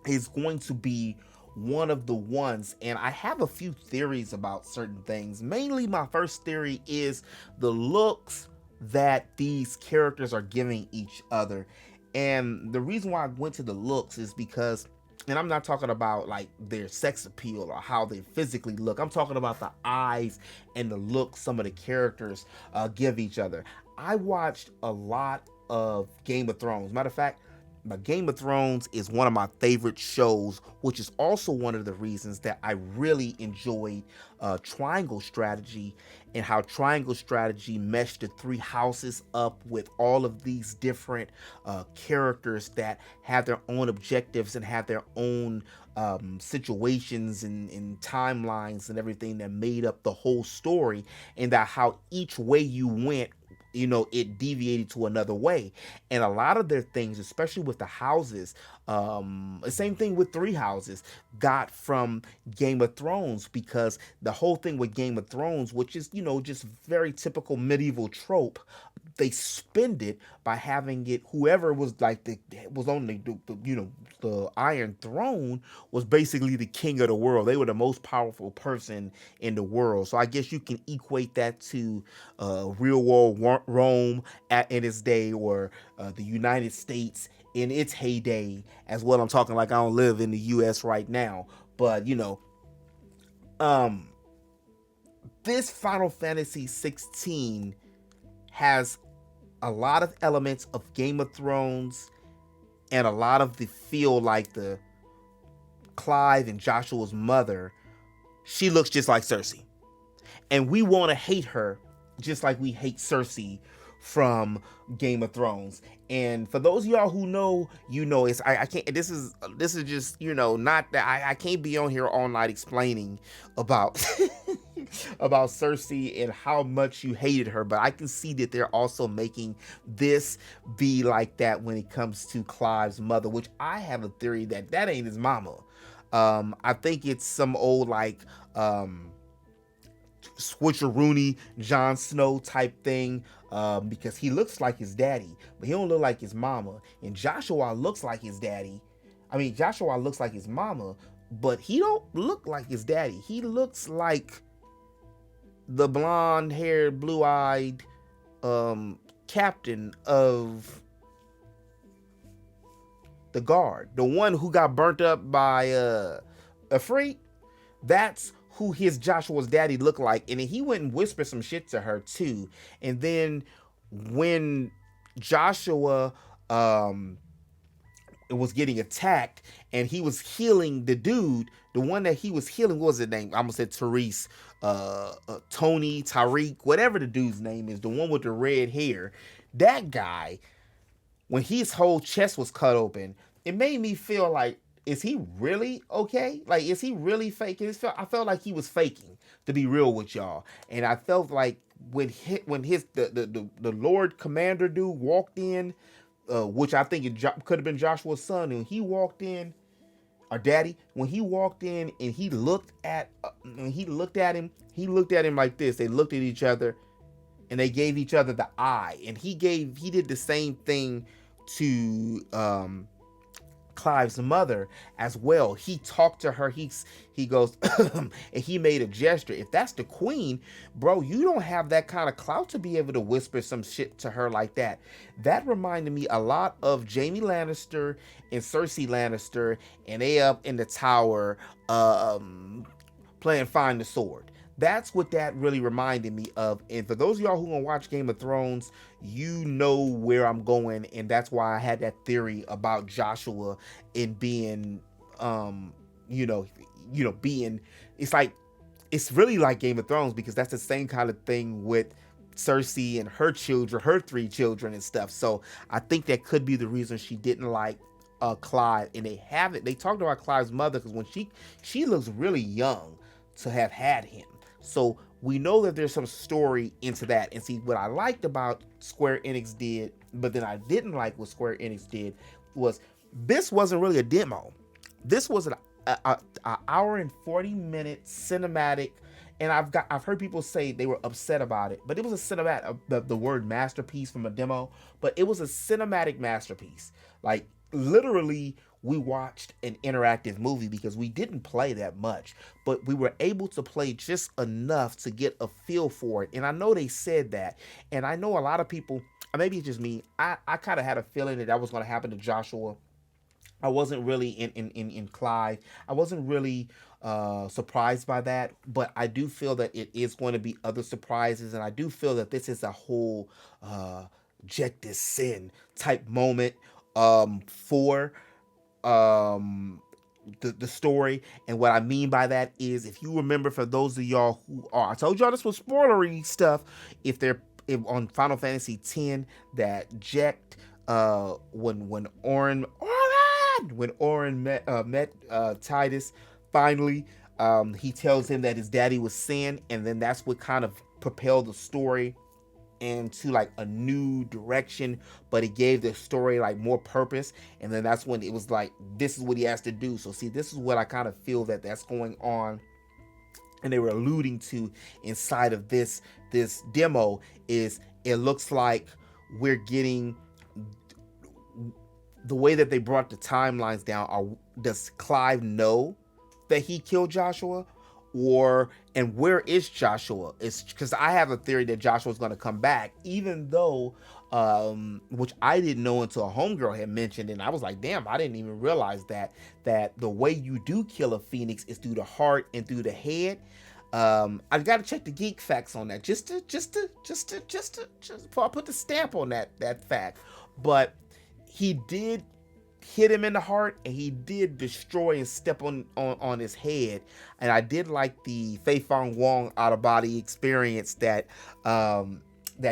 is going to be one of the ones, and I have a few theories about certain things. Mainly, my first theory is the looks that these characters are giving each other. And the reason why I went to the looks is because, and I'm not talking about like their sex appeal or how they physically look. I'm talking about the eyes and the look some of the characters give each other. I watched a lot of Game of Thrones. Matter of fact, Game of Thrones is one of my favorite shows, which is also one of the reasons that I really enjoyed Triangle Strategy, and how Triangle Strategy meshed the three houses up with all of these different characters that have their own objectives and have their own situations and timelines and everything that made up the whole story, and that how each way you went, you know, it deviated to another way. And a lot of their things, especially with the houses, the same thing with Three Houses, got from Game of Thrones, because the whole thing with Game of Thrones, which is, you know, just very typical medieval trope, they spend it by having it, whoever was like was on the Iron Throne was basically the king of the world. They were the most powerful person in the world. So I guess you can equate that to real world Rome in its day, or the United States in its heyday as well. I'm talking like I don't live in the US right now, but you know, this Final Fantasy 16 has a lot of elements of Game of Thrones, and a lot of the feel like the Clive and Joshua's mother. She looks just like Cersei, and we want to hate her just like we hate Cersei from Game of Thrones. And for those of y'all who know, you know, it's I can't, this is just, you know, not that I can't be on here all night explaining about about Cersei and how much you hated her, but I can see that they're also making this be like that when it comes to Clive's mother, which I have a theory that ain't his mama. I think it's some old like switcheroony Jon Snow type thing, because he looks like his daddy, but he don't look like his mama. And Joshua looks like his daddy. I mean, Joshua looks like his mama, but he don't look like his daddy. He looks like the blonde-haired, blue-eyed captain of the guard, the one who got burnt up by Ifrit. That's who his Joshua's daddy looked like, and then he went and whispered some shit to her too. And then when Joshua was getting attacked and he was healing the dude, the one that he was healing, what was his name? I almost said Therese, Tony, Tariq, whatever the dude's name is, the one with the red hair. That guy, when his whole chest was cut open, it made me feel like, is he really okay? Like, is he really faking? I felt like he was faking, to be real with y'all. And I felt like when the Lord Commander dude walked in, which I think it could have been Joshua's son, and he walked in, or daddy, when he walked in and he looked at him, he looked at him like this. They looked at each other, and they gave each other the eye. And he did the same thing to Clive's mother as well. He talked to her. He goes, and he made a gesture. If that's the queen, bro, you don't have that kind of clout to be able to whisper some shit to her like that. That reminded me a lot of Jaime Lannister and Cersei Lannister, and they up in the tower playing Find the Sword. That's what that really reminded me of. And for those of y'all who gonna watch Game of Thrones, you know where I'm going, and that's why I had that theory about Joshua in being, being. It's like, it's really like Game of Thrones, because that's the same kind of thing with Cersei and her children, her 3 children and stuff. So I think that could be the reason she didn't like Clive. And they talked about Clive's mother, because when she looks really young to have had him. So we know that there's some story into that. And see, what I liked about Square Enix did, but then I didn't like what Square Enix did, was this wasn't really a demo. This was an hour and 40-minute cinematic. And I've heard people say they were upset about it, but it was a cinematic, the word masterpiece from a demo, but it was a cinematic masterpiece. Like, literally, we watched an interactive movie, because we didn't play that much, but we were able to play just enough to get a feel for it. And I know they said that, and I know a lot of people, maybe it's just me, I kind of had a feeling that was going to happen to Joshua. I wasn't really in Clive. I wasn't really surprised by that, but I do feel that it is going to be other surprises, and I do feel that this is a whole Jack this sin type moment for the story. And what I mean by that is, if you remember, for those of y'all who are, I told y'all this was spoilery stuff, if on Final Fantasy X, that Jack, when Orin met Titus, finally, he tells him that his daddy was Sin, and then that's what kind of propelled the story into like a new direction, but it gave the story like more purpose. And then that's when it was like, this is what he has to do. So see, this is what I kind of feel that's going on, and they were alluding to inside of this demo, is it looks like we're getting the way that they brought the timelines down. Does Clive know that he killed Joshua? And where is Joshua? It's because I have a theory that Joshua's going to come back, even though, which I didn't know until a homegirl had mentioned, and I was like, damn, I didn't even realize that the way you do kill a phoenix is through the heart and through the head. I've got to check the geek facts on that, just before I put the stamp on that fact. But he did hit him in the heart, and he did destroy and step on his head. And I did like the Fei Fang Wong out of body experience that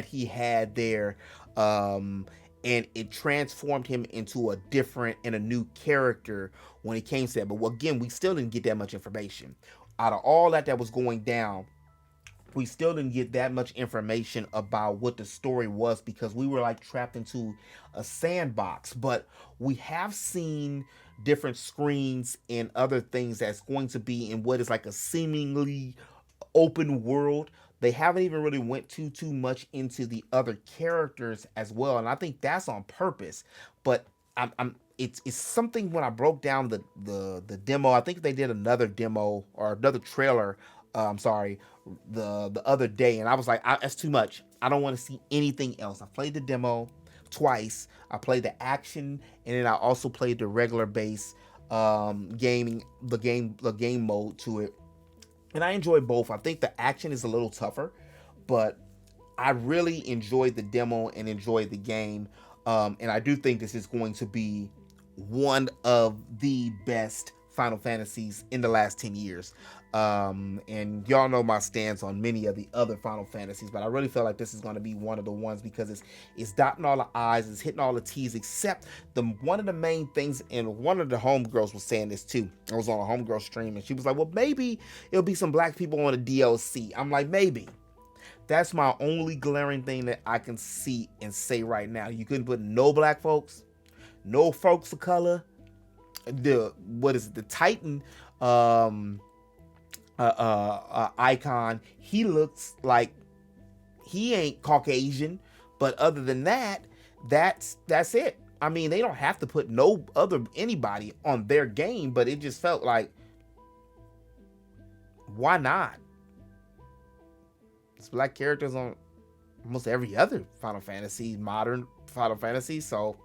he had there, and it transformed him into a different and a new character when it came to that. But again, we still didn't get that much information out of all that was going down. We still didn't get that much information about what the story was, because we were like trapped into a sandbox. But we have seen different screens and other things that's going to be in what is like a seemingly open world. They haven't even really went too much into the other characters as well, and I think that's on purpose. But it's something, when I broke down the demo, I think they did another demo or another trailer, the other day, and I was like, that's too much. I don't want to see anything else. I played the demo twice. I played the action, and then I also played the regular base the game mode to it. And I enjoy both. I think the action is a little tougher, but I really enjoyed the demo and enjoyed the game. And I do think this is going to be one of the best Final Fantasies in the last 10 years. And y'all know my stance on many of the other Final Fantasies, but I really feel like this is going to be one of the ones because it's dotting all the I's, it's hitting all the T's, except one of the main things, and one of the homegirls was saying this too. I was on a homegirl stream and she was like, well, maybe it'll be some black people on the DLC. I'm like, maybe. That's my only glaring thing that I can see and say right now. You couldn't put no black folks, no folks of color. The Titan icon, he looks like he ain't Caucasian, but other than that, that's it. I mean, they don't have to put anybody on their game, but it just felt like, why not? It's black characters on almost every other Final Fantasy, modern Final Fantasy, so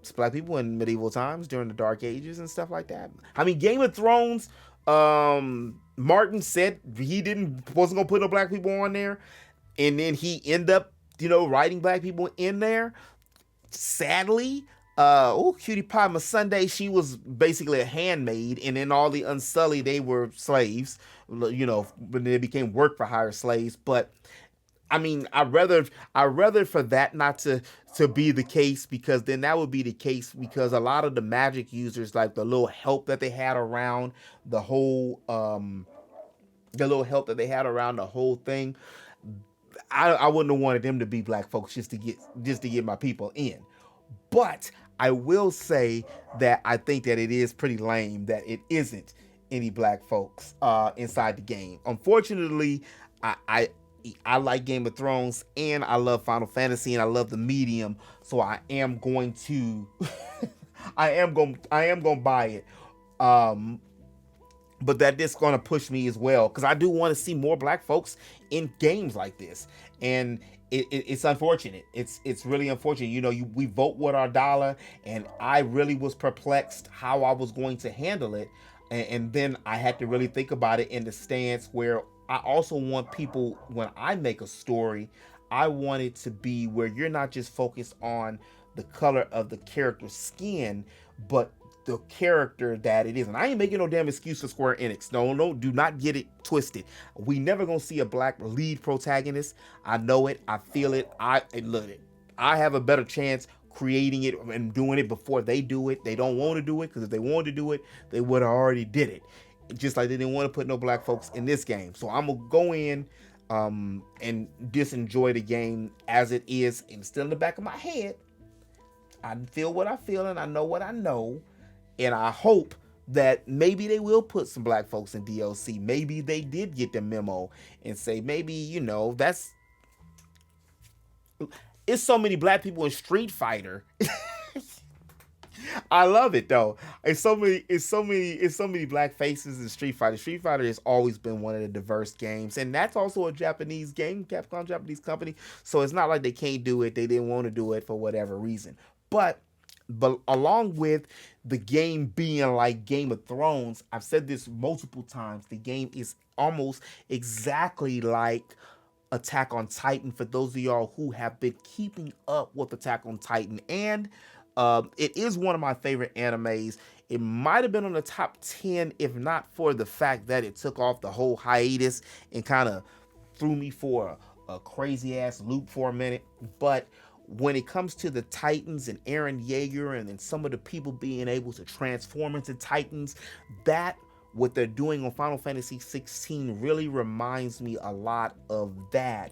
it's black people in medieval times during the Dark Ages and stuff like that. I mean, Game of Thrones, Martin said he wasn't gonna put no black people on there, and then he ended up, writing black people in there. Sadly, Cutie Pie Sunday, she was basically a handmaid, and then all the Unsullied, they were slaves, when they became work for hire slaves. But I mean, I'd rather for that not to be the case, because then that would be the case because a lot of the magic users, like the little help that they had around the whole thing, I wouldn't have wanted them to be black folks just to get my people in. But I will say that I think that it is pretty lame that it isn't any black folks inside the game. Unfortunately, I like Game of Thrones and I love Final Fantasy and I love the medium, so I am going to I am going to buy it. But that is going to push me as well, because I do want to see more black folks in games like this. And it's unfortunate. It's really unfortunate. We vote with our dollar, and I really was perplexed how I was going to handle it. And then I had to really think about it in the stance where I also want people, when I make a story, I want it to be where you're not just focused on the color of the character's skin, but the character that it is. And I ain't making no damn excuse for Square Enix. No, do not get it twisted. We never gonna see a black lead protagonist. I know it. I feel it. I have a better chance creating it and doing it before they do it. They don't want to do it, because if they wanted to do it, they would have already did it. Just like they didn't want to put no black folks in this game. So I'm gonna go in and just enjoy the game as it is, and still in the back of my head, I feel what I feel and I know what I know. And I hope that maybe they will put some black folks in DLC. Maybe they did get the memo and say, maybe, it's so many black people in Street Fighter. I love it though. It's so many black faces in Street Fighter. Street Fighter has always been one of the diverse games, and that's also a Japanese game, Capcom, Japanese company. So it's not like they can't do it. They didn't want to do it for whatever reason. But along with the game being like Game of Thrones, I've said this multiple times, the game is almost exactly like Attack on Titan, for those of y'all who have been keeping up with Attack on Titan. And it is one of my favorite animes. It might have been on the top 10 if not for the fact that it took off the whole hiatus and kind of threw me for a crazy ass loop for a minute. But when it comes to the Titans and Eren Yeager and then some of the people being able to transform into Titans, that what they're doing on Final Fantasy 16 really reminds me a lot of that.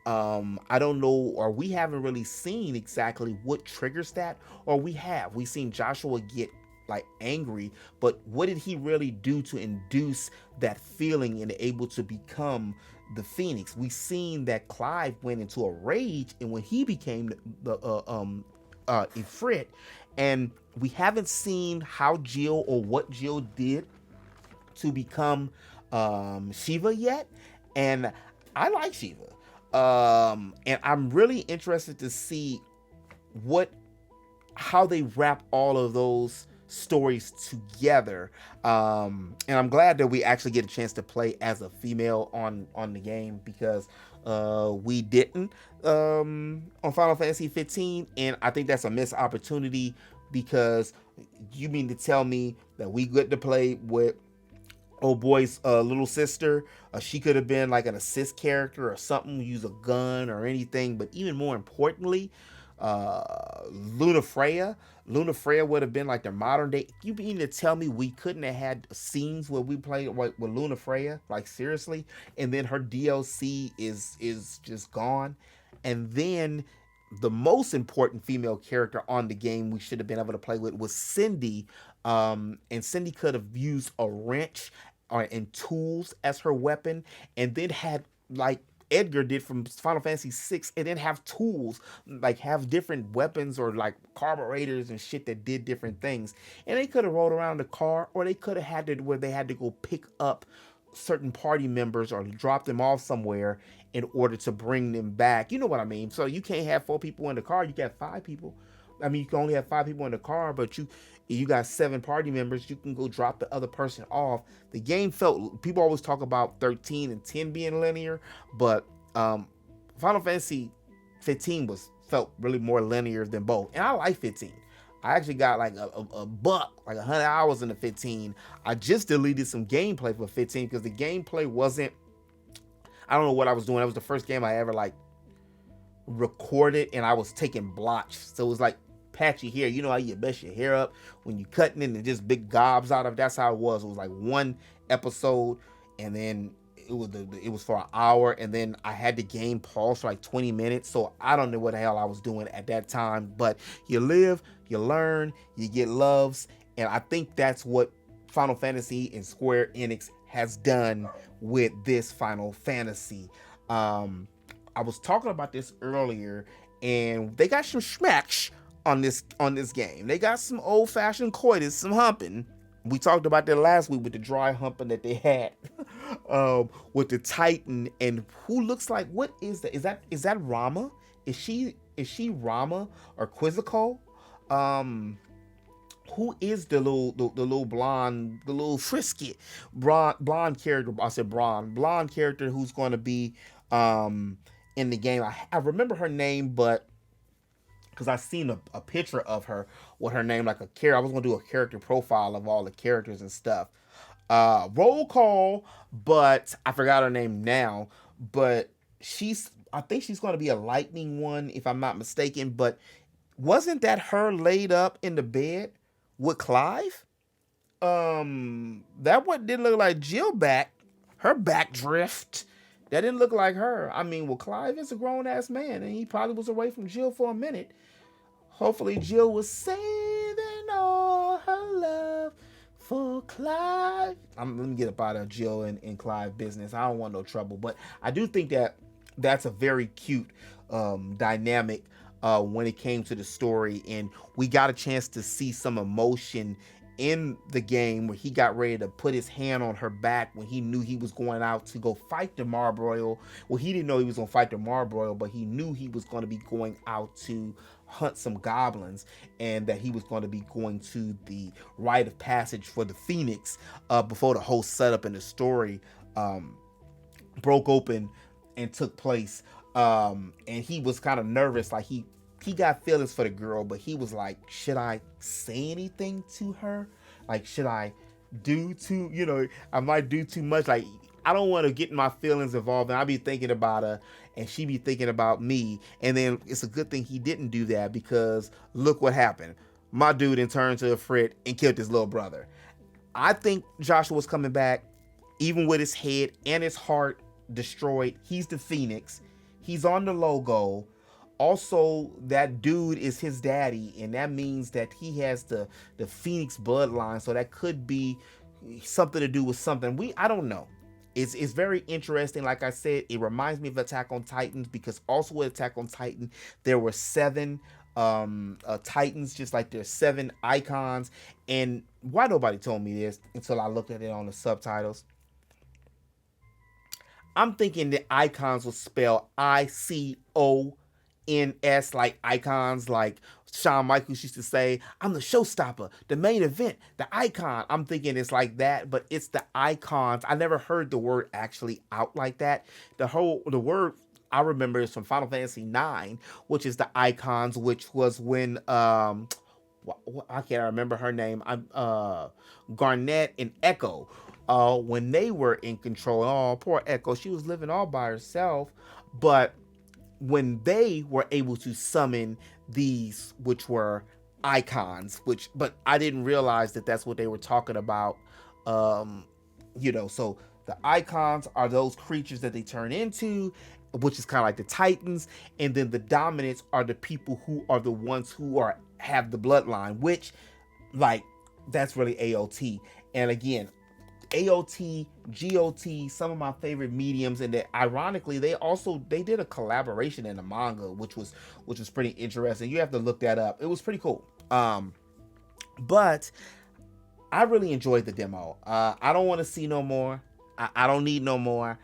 I don't know, or we haven't really seen exactly what triggers that, or we've seen Joshua get like angry, but what did he really do to induce that feeling and able to become the Phoenix? We've seen that Clive went into a rage, and when he became the Ifrit, and we haven't seen how Jill or what Jill did to become Shiva yet, and I like Shiva, and I'm really interested to see how they wrap all of those stories together. And I'm glad that we actually get a chance to play as a female on the game, because we didn't on Final Fantasy 15, and I think that's a missed opportunity, because you mean to tell me that we get to play with old boy's little sister? She could have been like an assist character or something, use a gun or anything. But even more importantly, Luna Freya would have been like the modern day. You mean to tell me we couldn't have had scenes where we played with Luna Freya? Like, seriously? And then her DLC is just gone. And then the most important female character on the game we should have been able to play with was Cindy. And Cindy could have used a wrench and tools as her weapon, and then had, like Edgar did from Final Fantasy 6, and then have tools, like have different weapons or like carburetors and shit that did different things. And they could have rode around the car, or they could have had it where they had to go pick up certain party members or drop them off somewhere in order to bring them back. You know what I mean? So you can't have 4 people in the car. You got 5 people. I mean, you can only have 5 people in the car, but you got 7 party members. You can go drop the other person off. The game felt, people always talk about 13 and 10 being linear, but Final Fantasy 15 felt really more linear than both. And I like 15. I actually got like a buck, like 100 hours into 15. I just deleted some gameplay for 15 because the gameplay wasn't, I don't know what I was doing. That was the first game I ever like recorded, and I was taking blotches. So it was like patchy hair. You know how you mess your hair up when you cutting it and just big gobs out of it? That's how it was. It was like one episode, and then it was for an hour, and then I had the game pause for like 20 minutes. So I don't know what the hell I was doing at that time, but you live, you learn, you get loves. And I think that's what Final Fantasy and Square Enix has done with this Final Fantasy. I was talking about this earlier, and they got some smacks on this game. They got some old-fashioned coitus, some humping. We talked about that last week with the dry humping that they had with the Titan, and who looks like, what is that? Is that Rama? Is she Rama or Quizzical? Who is the little blonde, the little frisky blonde character? I said blonde character who's going to be in the game. I remember her name, but because I seen a picture of her with her name, like a character. I was gonna do a character profile of all the characters and stuff. Roll call, but I forgot her name now. But I think she's gonna be a lightning one, if I'm not mistaken. But wasn't that her laid up in the bed with Clive? That one didn't look like Jill back. Her back drift. That didn't look like her. I mean, well, Clive is a grown-ass man, and he probably was away from Jill for a minute. Hopefully, Jill was saving all her love for Clive. Let me get up out of Jill and Clive business. I don't want no trouble. But I do think that's a very cute dynamic when it came to the story. And we got a chance to see some emotion in the game where he got ready to put his hand on her back when he knew he was going out to go fight the Marbroil. Well, he didn't know he was going to fight the Marbroil, but he knew he was going to be going out to hunt some goblins, and that he was going to be going to the rite of passage for the Phoenix before the whole setup in the story broke open and took place. And he was kind of nervous, like he got feelings for the girl, but he was like, should I say anything to her? Like, should I I might do too much. Like, I don't want to get my feelings involved, and I'll be thinking about her, and she be thinking about me. And then it's a good thing he didn't do that, because look what happened. My dude then turned to a Frit and killed his little brother. I think Joshua's coming back, even with his head and his heart destroyed. He's the Phoenix. He's on the logo. Also, that dude is his daddy, and that means that he has the Phoenix bloodline, so that could be something to do with something. I don't know. It's very interesting. Like I said, it reminds me of Attack on Titans, because also with Attack on Titan, there were 7 Titans, just like there's 7 icons. And why nobody told me this until I looked at it on the subtitles? I'm thinking the icons will spell ICONS. NS like icons, like Shawn Michaels used to say, I'm the showstopper, the main event, the icon. I'm thinking it's like that, but it's the icons. I never heard the word actually out like that. The word I remember is from Final Fantasy 9, which is the icons, which was when I can't remember her name. Garnet and Echo, when they were in control. Oh, poor Echo, she was living all by herself. But when they were able to summon these, which were icons, but I didn't realize that that's what they were talking about. So the icons are those creatures that they turn into, which is kind of like the Titans, and then the dominants are the people who are the ones who have the bloodline, which, like, that's really AOT. And again, AOT, GOT, some of my favorite mediums, and that ironically they did a collaboration in the manga, which was pretty interesting. You have to look that up. It was pretty cool. But I really enjoyed the demo. I don't want to see no more. I don't need no more.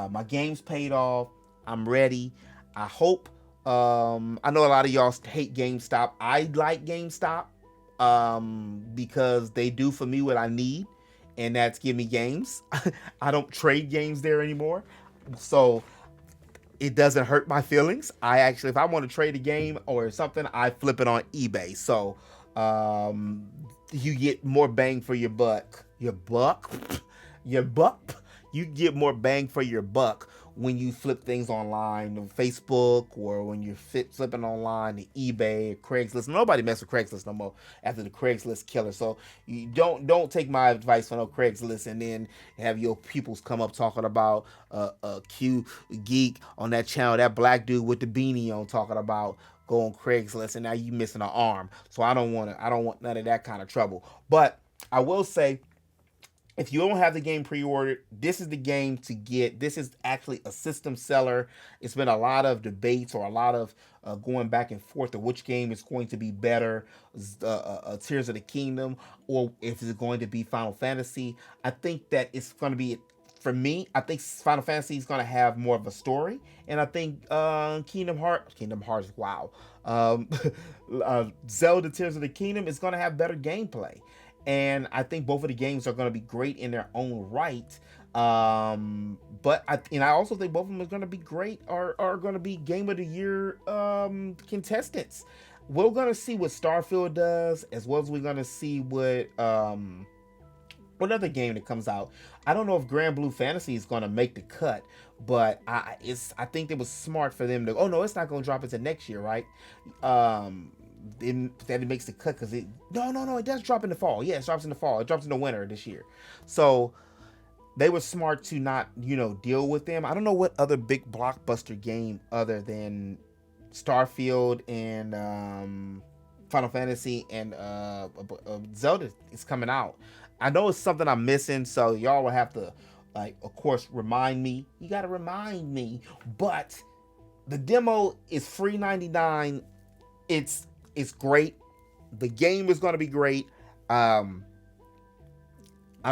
My game's paid off. I'm ready. I hope. I know a lot of y'all hate GameStop. I like GameStop because they do for me what I need, and that's give me games. I don't trade games there anymore, so it doesn't hurt my feelings. I actually, if I want to trade a game or something, I flip it on eBay. So you get more bang for your buck. You get more bang for your buck when you flip things online on Facebook, or when you're flipping online to eBay, Craigslist. Nobody messes with Craigslist no more after the Craigslist killer. So you don't take my advice on no Craigslist and then have your peoples come up talking about Q Geek on that channel, that black dude with the beanie on talking about go on Craigslist, and now you missing an arm. So I don't want none of that kind of trouble. But I will say, if you don't have the game pre-ordered, this is the game to get. This is actually a system seller. It's been a lot of debates, or a lot of going back and forth of which game is going to be better, Tears of the Kingdom, or if it's going to be Final Fantasy. I think that it's going to be, for me, I think Final Fantasy is going to have more of a story, and I think Kingdom Hearts, wow, Zelda Tears of the Kingdom is going to have better gameplay. And I think both of the games are going to be great in their own right. But I also think both of them are going to be great, are going to be Game of the Year contestants. We're going to see what Starfield does, as well as we're going to see what other game that comes out. I don't know if Grand Blue Fantasy is going to make the cut, but I think it was smart for them to. Oh no, it's not going to drop until next year, right? That it makes the cut, because it does drop in the fall. Yeah, it drops in the fall. It drops in the winter this year. So they were smart to not deal with them. I don't know what other big blockbuster game other than Starfield and Final Fantasy and Zelda is coming out. I know it's something I'm missing, so y'all will have to, like, of course, remind me. You gotta remind me. But the demo is free $99. It's great. The game is going to be great. I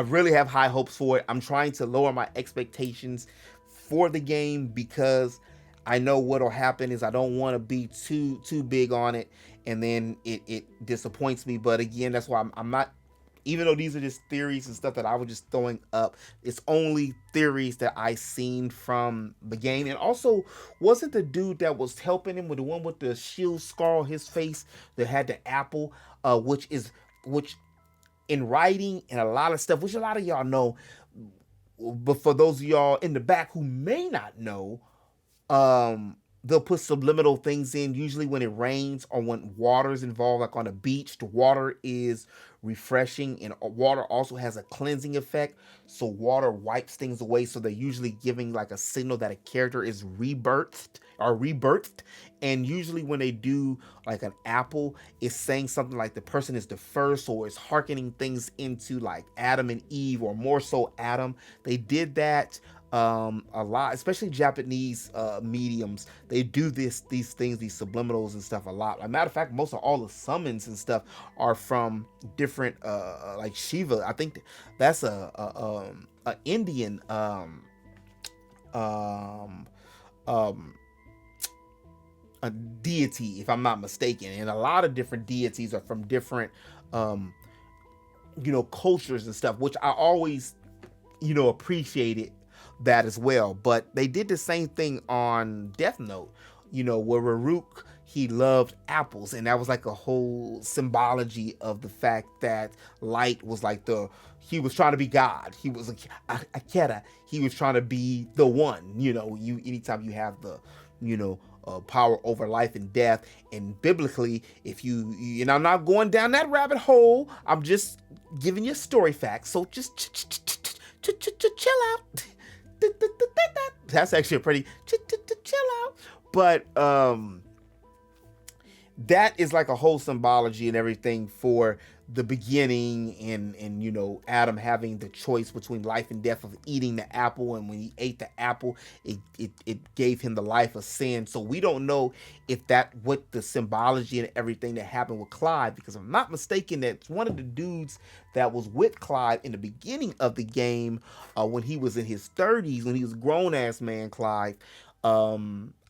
really have high hopes for it. I'm trying to lower my expectations for the game, because I know what'll happen is I don't want to be too big on it, and then it disappoints me. But again, that's why I'm not, even though these are just theories and stuff that I was just throwing up, it's only theories that I seen from the game. And also, wasn't the dude that was helping him with the one with the shield scar on his face that had the apple, which in writing and a lot of stuff, which a lot of y'all know, but for those of y'all in the back who may not know, they'll put subliminal things in, usually when it rains or when water is involved, like on a beach. The water is refreshing, and water also has a cleansing effect, so water wipes things away. So they're usually giving like a signal that a character is rebirthed. And usually when they do like an apple, it's saying something like the person is the first, or it's hearkening things into like Adam and Eve, or more so Adam. They did that a lot, especially Japanese mediums. They do these things, these subliminals and stuff a lot. As a matter of fact, most of all the summons and stuff are from different like Shiva. I think that's a Indian a deity, if I'm not mistaken, and a lot of different deities are from different cultures and stuff, which I always appreciated that as well. But they did the same thing on Death Note, where Raruk, he loved apples, and that was like a whole symbology of the fact that Light was like he was trying to be God. He was like Akira. He was trying to be the one. Anytime you have the power over life and death, and biblically, if you and I'm not going down that rabbit hole, I'm just giving you story facts, so just chill out. That's actually a pretty chill out. But that is like a whole symbology and everything for the beginning, and Adam having the choice between life and death of eating the apple, and when he ate the apple, it gave him the life of sin. So we don't know if what the symbology and everything that happened with Clive, because if I'm not mistaken, that's one of the dudes that was with Clive in the beginning of the game, when he was in his 30s, when he was a grown-ass man, Clive.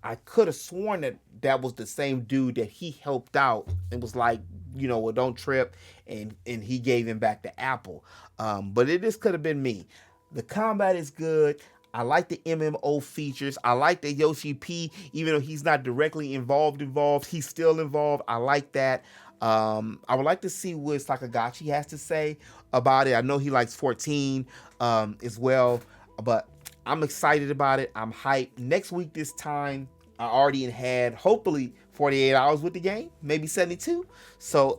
I could have sworn that was the same dude that he helped out and was like, well, don't trip, and he gave him back the apple. But this could have been me. The combat is good. I like the MMO features. I like that Yoshi P, even though he's not directly involved, he's still involved. I like that. I would like to see what Sakagachi has to say about it. I know he likes 14 as well, but I'm excited about it. I'm hyped. Next week this time, I already had hopefully 48 hours with the game, maybe 72. So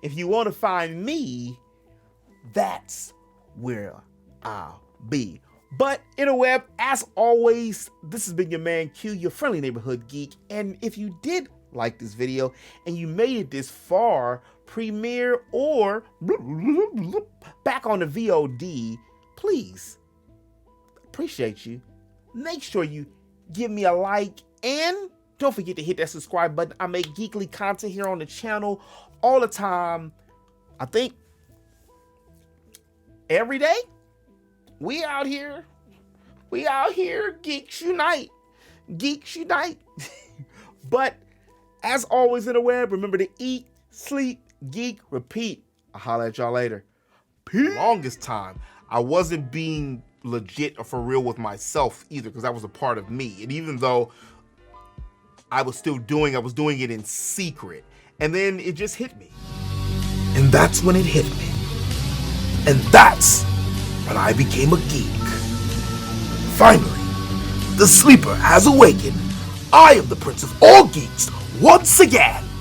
if you want to find me, that's where I'll be. But interweb, as always, this has been your man Q, your friendly neighborhood geek. And if you did like this video and you made it this far, premiere or back on the VOD, please, appreciate you. Make sure you give me a like, and don't forget to hit that subscribe button. I make geekly content here on the channel all the time. I think every day. We out here. Geeks unite. But as always in the web, remember to eat, sleep, geek, repeat. I'll holler at y'all later. Peace. Longest time, I wasn't being legit or for real with myself either, because that was a part of me. And even though I was doing it in secret. And then it just hit me. And that's when it hit me. And that's when I became a geek. Finally, the sleeper has awakened. I am the prince of all geeks once again.